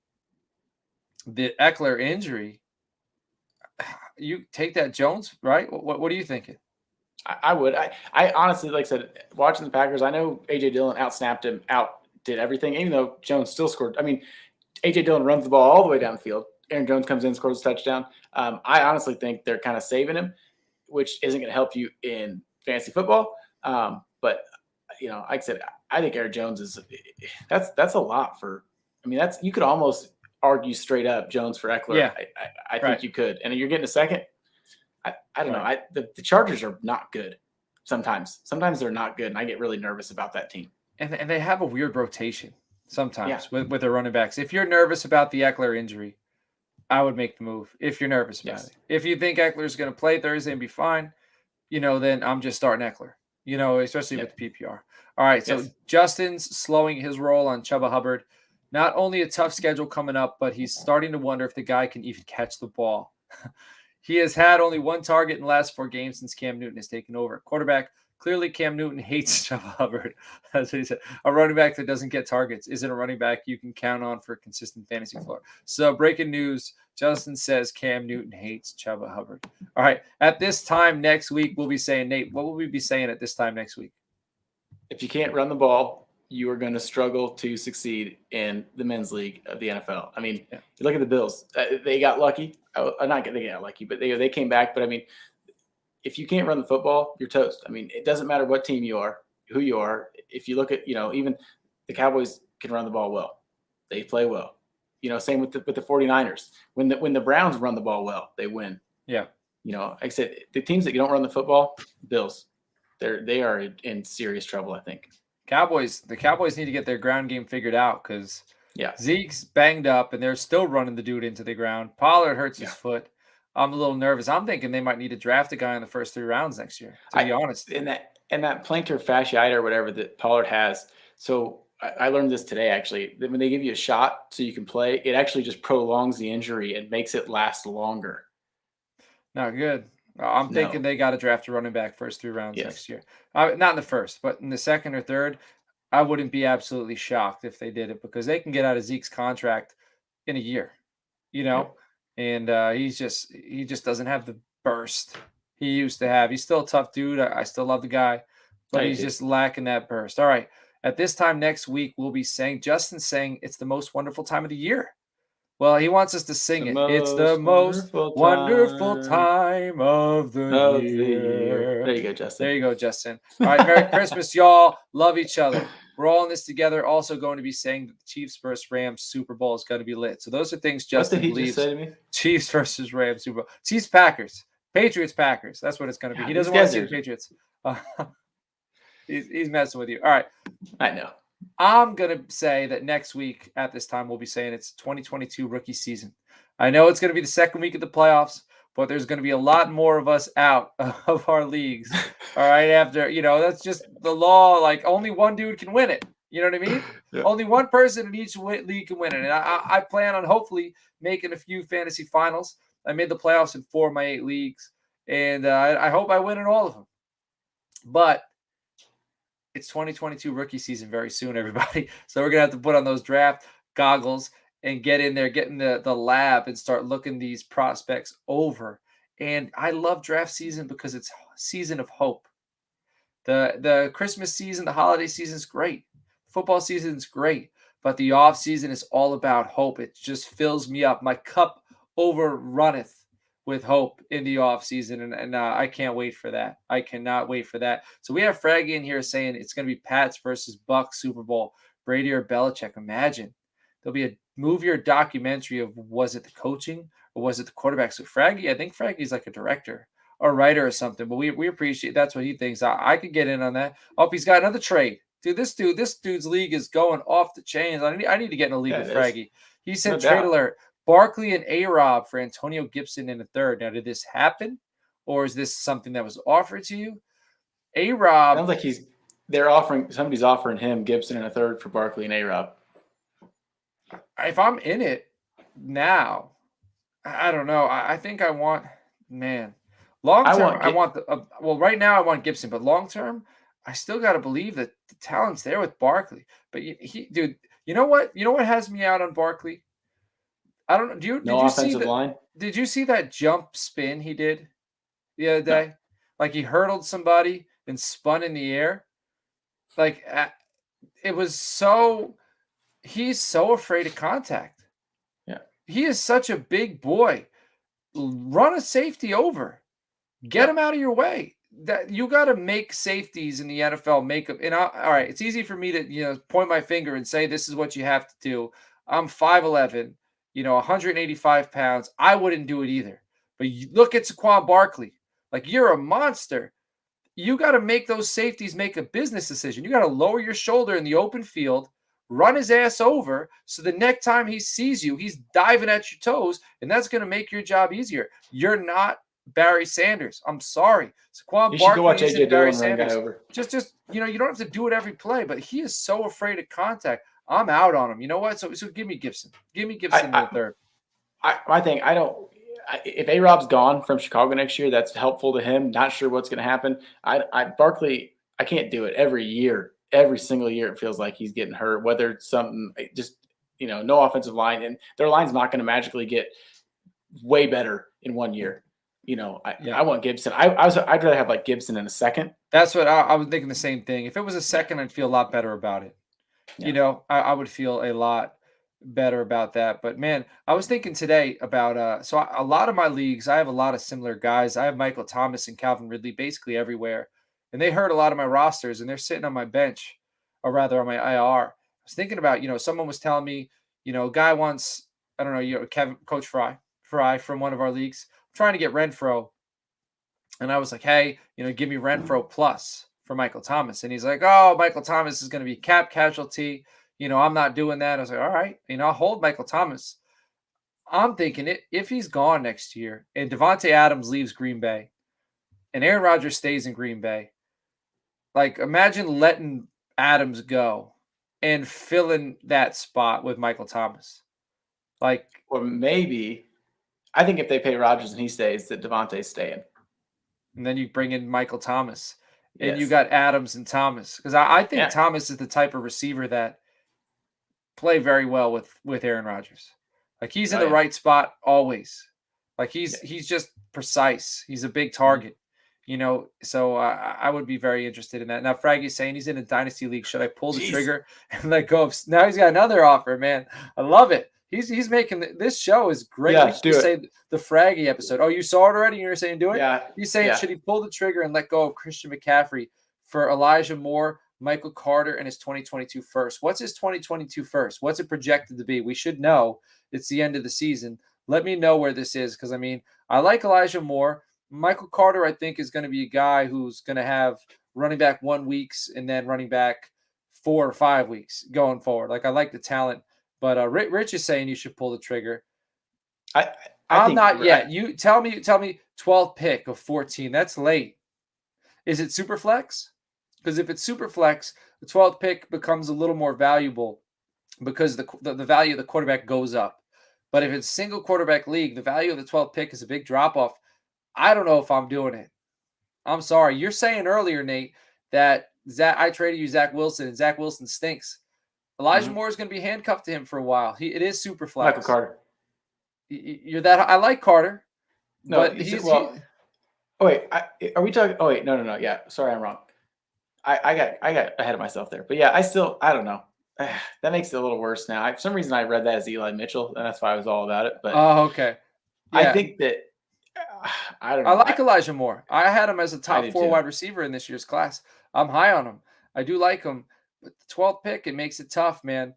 Speaker 1: the Eckler injury, you take that Jones, right? What are you thinking?
Speaker 2: I would. I honestly, like I said, watching the Packers, I know A.J. Dillon outsnapped him, outdid everything, even though Jones still scored. I mean, A.J. Dillon runs the ball all the way down the field. Aaron Jones comes in, scores a touchdown. I honestly think they're kind of saving him, which isn't going to help you in fantasy football. But, like I said, I think Aaron Jones is – that's a lot for – I mean, you could almost argue straight up Jones for Eckler.
Speaker 1: Yeah.
Speaker 2: I think you could. And you're getting a second. I don't know. The Chargers are not good sometimes. Sometimes they're not good, and I get really nervous about that team.
Speaker 1: And they have a weird rotation. Sometimes with their running backs. If you're nervous about the Eckler injury, I would make the move if you're nervous about it. If you think Eckler is going to play Thursday and be fine, then I'm just starting Eckler, especially with the PPR. All right, so Justin's slowing his roll on Chuba Hubbard. Not only a tough schedule coming up, but he's starting to wonder if the guy can even catch the ball. He has had only 1 target in the last 4 games since Cam Newton has taken over. Quarterback, clearly Cam Newton hates Chuba Hubbard. That's what he said. A running back that doesn't get targets isn't a running back you can count on for a consistent fantasy floor. So breaking news, Justin says Cam Newton hates Chuba Hubbard. All right, at this time next week, we'll be saying, Nate, what will we be saying at this time next week?
Speaker 2: If you can't run the ball, you are going to struggle to succeed in the men's league of the NFL. I mean, you look at the Bills. They got lucky. They got lucky, but they came back. But, I mean, if you can't run the football, you're toast. I mean, it doesn't matter what team you are, who you are. If you look at, even the Cowboys can run the ball well. They play well. Same with the 49ers. When the Browns run the ball well, they win.
Speaker 1: Yeah.
Speaker 2: like I said, the teams that don't run the football, Bills, they are in serious trouble, I think.
Speaker 1: The Cowboys need to get their ground game figured out because
Speaker 2: Yeah.
Speaker 1: Zeke's banged up and they're still running the dude into the ground. Pollard hurts his foot. I'm a little nervous. I'm thinking they might need to draft a guy in the first 3 rounds next year, to be honest.
Speaker 2: And that plantar fasciitis or whatever that Pollard has. So I learned this today, actually, that when they give you a shot so you can play, it actually just prolongs the injury and makes it last longer.
Speaker 1: Not good. I'm thinking they got to draft a running back first 3 rounds next year. Not in the first, but in the second or third. I wouldn't be absolutely shocked if they did it because they can get out of Zeke's contract in a year, and he just doesn't have the burst he used to have. He's still a tough dude. I still love the guy, but he's just lacking that burst. All right. At this time next week, we'll be Justin's saying it's the most wonderful time of the year. Well, he wants us to sing it. It's the most wonderful time of the year.
Speaker 2: There you go, Justin.
Speaker 1: There you go, Justin. All right, Merry Christmas, y'all. Love each other. We're all in this together. Also going to be saying that the Chiefs versus Rams Super Bowl is going to be lit. So those are things Justin believes.
Speaker 2: What did he just say to me?
Speaker 1: Chiefs versus Rams Super Bowl. Chiefs Packers. Patriots Packers. That's what it's going to be. He doesn't want to see the Patriots. He's messing with you. All right.
Speaker 2: I know.
Speaker 1: I'm going to say that next week at this time, we'll be saying it's 2022 rookie season. I know it's going to be the second week of the playoffs, but there's going to be a lot more of us out of our leagues. All right. After, that's just the law. Like only one dude can win it. You know what I mean? Yeah. Only one person in each league can win it. And I plan on hopefully making a few fantasy finals. I made the playoffs in 4 of my 8 leagues, and I hope I win in all of them. But it's 2022 rookie season very soon, everybody. So we're going to have to put on those draft goggles and get in there, get in the lab and start looking these prospects over. And I love draft season because it's a season of hope. The Christmas season, the holiday season is great. Football season is great. But the off season is all about hope. It just fills me up. My cup overrunneth with hope in the offseason, and I can't wait for that. I cannot wait for that. So we have Fraggy in here saying it's going to be Pats versus Bucks Super Bowl, Brady or Belichick. Imagine there'll be a movie or documentary of was it the coaching or was it the quarterback? So Fraggy, I think Fraggy's like a director or writer or something, but we appreciate that's what he thinks. I could get in on that. Oh, he's got another trade. Dude, this dude's league is going off the chains. I need to get in a league with Fraggy. He said no trade alert. Barkley and A-Rob for Antonio Gibson in the third. Now, did this happen, or is this something that was offered to you? A-Rob
Speaker 2: sounds like somebody's offering him Gibson in a third for Barkley and A-Rob.
Speaker 1: If I'm in it now, I don't know. I think I want long term. Right now I want Gibson, but long term, I still got to believe that the talent's there with Barkley. But dude, you know what? You know what has me out on Barkley? I don't know. Did you see that jump spin he did the other day? No. Like he hurdled somebody and spun in the air. Like it was he's so afraid of contact.
Speaker 2: Yeah.
Speaker 1: He is such a big boy. Run a safety over. Get him out of your way. That you got to make safeties in the NFL make up. And all right, it's easy for me to point my finger and say this is what you have to do. I'm 5'11". 185 pounds. I wouldn't do it either. But you look at Saquon Barkley. Like, you're a monster. You got to make those safeties make a business decision. You got to lower your shoulder in the open field, run his ass over, so the next time he sees you, he's diving at your toes, and that's going to make your job easier. You're not Barry Sanders. I'm sorry. Saquon Barkley isn't Barry Sanders. Just you don't have to do it every play, but he is so afraid of contact. I'm out on him. You know what? So give me Gibson. Give me Gibson in the third.
Speaker 2: I think if A-Rob's gone from Chicago next year, that's helpful to him. Not sure what's going to happen. Barkley, I can't do it every year. Every single year it feels like he's getting hurt, whether it's something no offensive line, and their line's not going to magically get way better in 1 year. I want Gibson. I'd rather have like Gibson in a second.
Speaker 1: That's what I was thinking the same thing. If it was a second, I'd feel a lot better about it. Yeah. I would feel a lot better about that. But man, I was thinking today about a lot of my leagues, I have a lot of similar guys. I have Michael Thomas and Calvin Ridley basically everywhere. And they hurt a lot of my rosters and they're sitting on my bench, or rather on my IR. I was thinking about, someone was telling me, a guy wants, I don't know, Coach Fry from one of our leagues. I'm trying to get Renfro And I was like, hey, give me Renfro plus for Michael Thomas. And he's like, oh, Michael Thomas is going to be cap casualty. I'm not doing that. I was like, all right, I'll hold Michael Thomas. I'm thinking if he's gone next year and Devontae Adams leaves Green Bay and Aaron Rodgers stays in Green Bay, like imagine letting Adams go and filling that spot with Michael Thomas.
Speaker 2: Or maybe, I think if they pay Rodgers and he stays, that Devontae's staying.
Speaker 1: And then you bring in Michael Thomas and
Speaker 2: Yes.
Speaker 1: you got Adams and Thomas. Because I think Thomas is the type of receiver that play very well with Aaron Rodgers. Like he's in the right spot always. Like he's just precise. He's a big target, so I would be very interested in that. Now Fraggy's saying he's in a dynasty league. Should I pull the trigger and let go of? Now he's got another offer, man. I love it. He's making this show is great.
Speaker 2: Yeah,
Speaker 1: we should say the Fraggy episode. Oh, you saw it already? You were saying do it?
Speaker 2: Yeah.
Speaker 1: He's saying should he pull the trigger and let go of Christian McCaffrey for Elijah Moore, Michael Carter, and his 2022 first? What's his 2022 first? What's it projected to be? We should know. It's the end of the season. Let me know where this is because, I like Elijah Moore. Michael Carter, I think, is going to be a guy who's going to have running back 1 weeks and then running back 4 or 5 weeks going forward. Like, I like the talent. But Rich is saying you should pull the trigger. I'm not yet. You tell me 12th pick of 14. That's late. Is it super flex? Because if it's super flex, the 12th pick becomes a little more valuable because the value of the quarterback goes up. But if it's single quarterback league, the value of the 12th pick is a big drop off. I don't know if I'm doing it. I'm sorry. You're saying earlier, Nate, that I traded you Zach Wilson and Zach Wilson stinks. Elijah Moore is going to be handcuffed to him for a while. It is super flex.
Speaker 2: Michael Carter.
Speaker 1: You're that. I like Carter.
Speaker 2: No,
Speaker 1: but
Speaker 2: are we talking? Oh wait, no. Yeah, sorry, I'm wrong. I got ahead of myself there. But yeah, I don't know. That makes it a little worse now. For some reason, I read that as Eli Mitchell, and that's why I was all about it. But
Speaker 1: okay.
Speaker 2: Yeah. I think that I don't know.
Speaker 1: I like Elijah Moore. I had him as a top 4 wide receiver in this year's class. I'm high on him. I do like him. But the 12th pick, it makes it tough, man.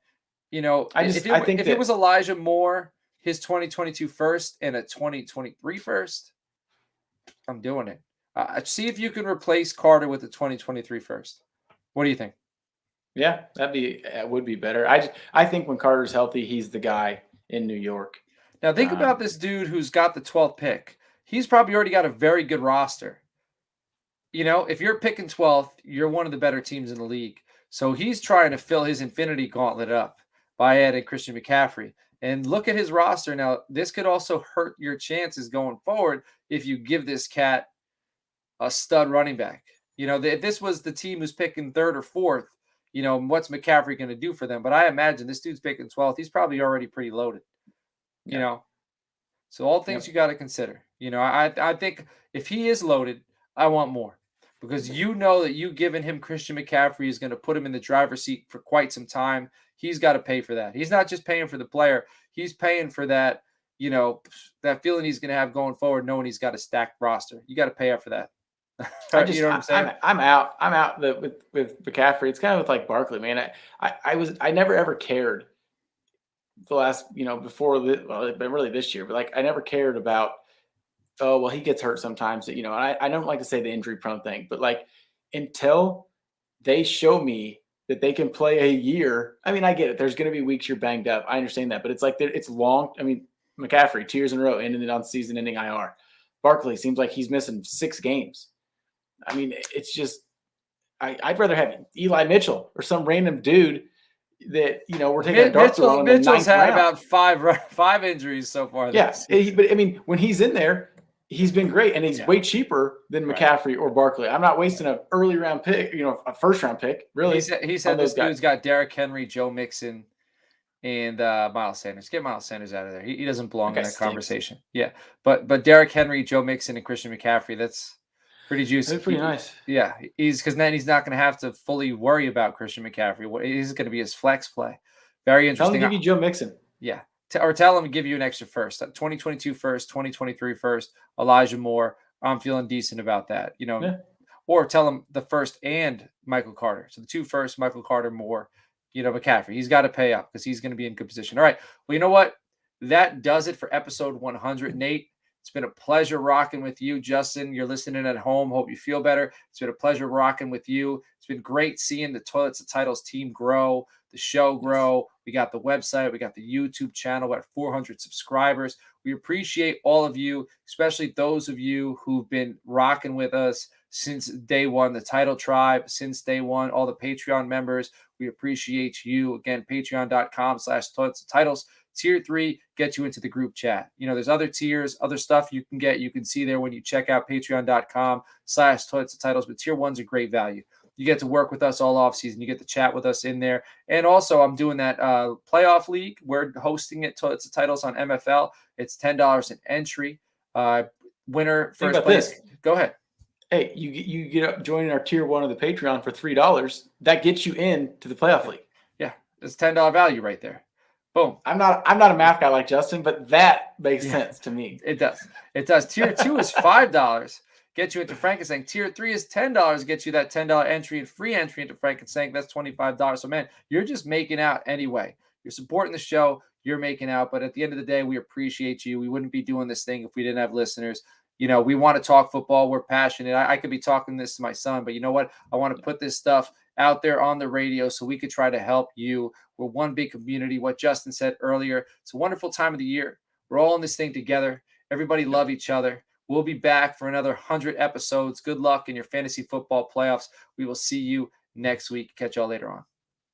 Speaker 1: If it was Elijah Moore, his 2022 first and a 2023 first, I'm doing it. See if you can replace Carter with the 2023 first. What do you think?
Speaker 2: Yeah, that would be better. I think when Carter's healthy, he's the guy in New York.
Speaker 1: Now think about this dude who's got the 12th pick. He's probably already got a very good roster. If you're picking 12th, you're one of the better teams in the league. So he's trying to fill his infinity gauntlet up by adding Christian McCaffrey. And look at his roster. Now, this could also hurt your chances going forward if you give this cat a stud running back. If this was the team who's picking 3rd or 4th, what's McCaffrey going to do for them? But I imagine this dude's picking 12th. He's probably already pretty loaded, So all things you got to consider. I think if he is loaded, I want more. Because that you giving him Christian McCaffrey is going to put him in the driver's seat for quite some time. He's got to pay for that. He's not just paying for the player. He's paying for that, that feeling he's going to have going forward, knowing he's got a stacked roster. You got to pay up for that. You know what I'm saying?
Speaker 2: I'm out with McCaffrey. It's kind of with like Barkley, man. I never ever cared the last, before, but really this year, but like I never cared about, oh, well, he gets hurt sometimes, and I don't like to say the injury prone thing, but like until they show me that they can play a year, I get it. There's going to be weeks you're banged up. I understand that, but it's like, it's long. McCaffrey, 2 years in a row, ended on season ending IR. Barkley seems like he's missing 6 games. It's just, I'd rather have Eli Mitchell or some random dude that, we're taking a dart throw on in the 9th
Speaker 1: had
Speaker 2: round.
Speaker 1: about 5 injuries so far.
Speaker 2: Yes. But when he's in there, he's been great, and he's way cheper than McCaffrey or Barkley. I'm not wasting an early round pick, a first round pick, really.
Speaker 1: He said this dude's got Derrick Henry, Joe Mixon, and Miles Sanders. Get Miles Sanders out of there. He doesn't belong in that conversation. Yeah, but Derrick Henry, Joe Mixon, and Christian McCaffrey, that's pretty juicy.
Speaker 2: That's pretty nice.
Speaker 1: Yeah, because then he's not going to have to fully worry about Christian McCaffrey. He's going to be his flex play. Very interesting.
Speaker 2: Tell him to give you Joe Mixon.
Speaker 1: Yeah. Or tell him to give you an extra first. 2022 first, 2023 first, Elijah Moore. I'm feeling decent about that. Or tell him the first and Michael Carter. So the 2 first, Michael Carter, Moore, McCaffrey. He's got to pay up because he's going to be in good position. All right. Well, you know what? That does it for episode 100. Nate, It's been a pleasure rocking with you, Justin. You're listening at home. Hope you feel better. It's been a pleasure rocking with you. It's been great seeing the Toilets and Titles team grow, the show grow. We got the website. We got the YouTube channel. We're at 400 subscribers. We appreciate all of you, especially those of you who've been rocking with us since day one, the Title Tribe, since day one, all the Patreon members. We appreciate you. Again, patreon.com/Toilets and Titles. Tier 3 gets you into the group chat. There's other tiers, other stuff you can get. You can see there when you check out patreon.com/Toilets and Titles. But tier 1's a great value. You get to work with us all off season. You get to chat with us in there. And also, I'm doing that playoff league. We're hosting it, Toilets and Titles on MFL. It's $10 an entry. Winner, first place. Go ahead.
Speaker 2: Hey, you get joining our tier 1 of the Patreon for $3. That gets you into the playoff league.
Speaker 1: Yeah, it's $10 value right there. Boom.
Speaker 2: I'm not a math guy like Justin, but that makes sense to me.
Speaker 1: It does. It does. Tier 2 is $5. Get you into Frankenstein. Tier 3 is $10. Get you that $10 entry and free entry into Frankenstein. That's $25. So, man, you're just making out anyway. You're supporting the show. You're making out. But at the end of the day, we appreciate you. We wouldn't be doing this thing if we didn't have listeners. We want to talk football. We're passionate. I could be talking this to my son, but you know what? I want to put this stuff out there on the radio so we could try to help you. We're one big community. What Justin said earlier, it's a wonderful time of the year. We're all in this thing together. Everybody love each other. We'll be back for another 100 episodes. Good luck in your fantasy football playoffs. We will see you next week. Catch y'all later on.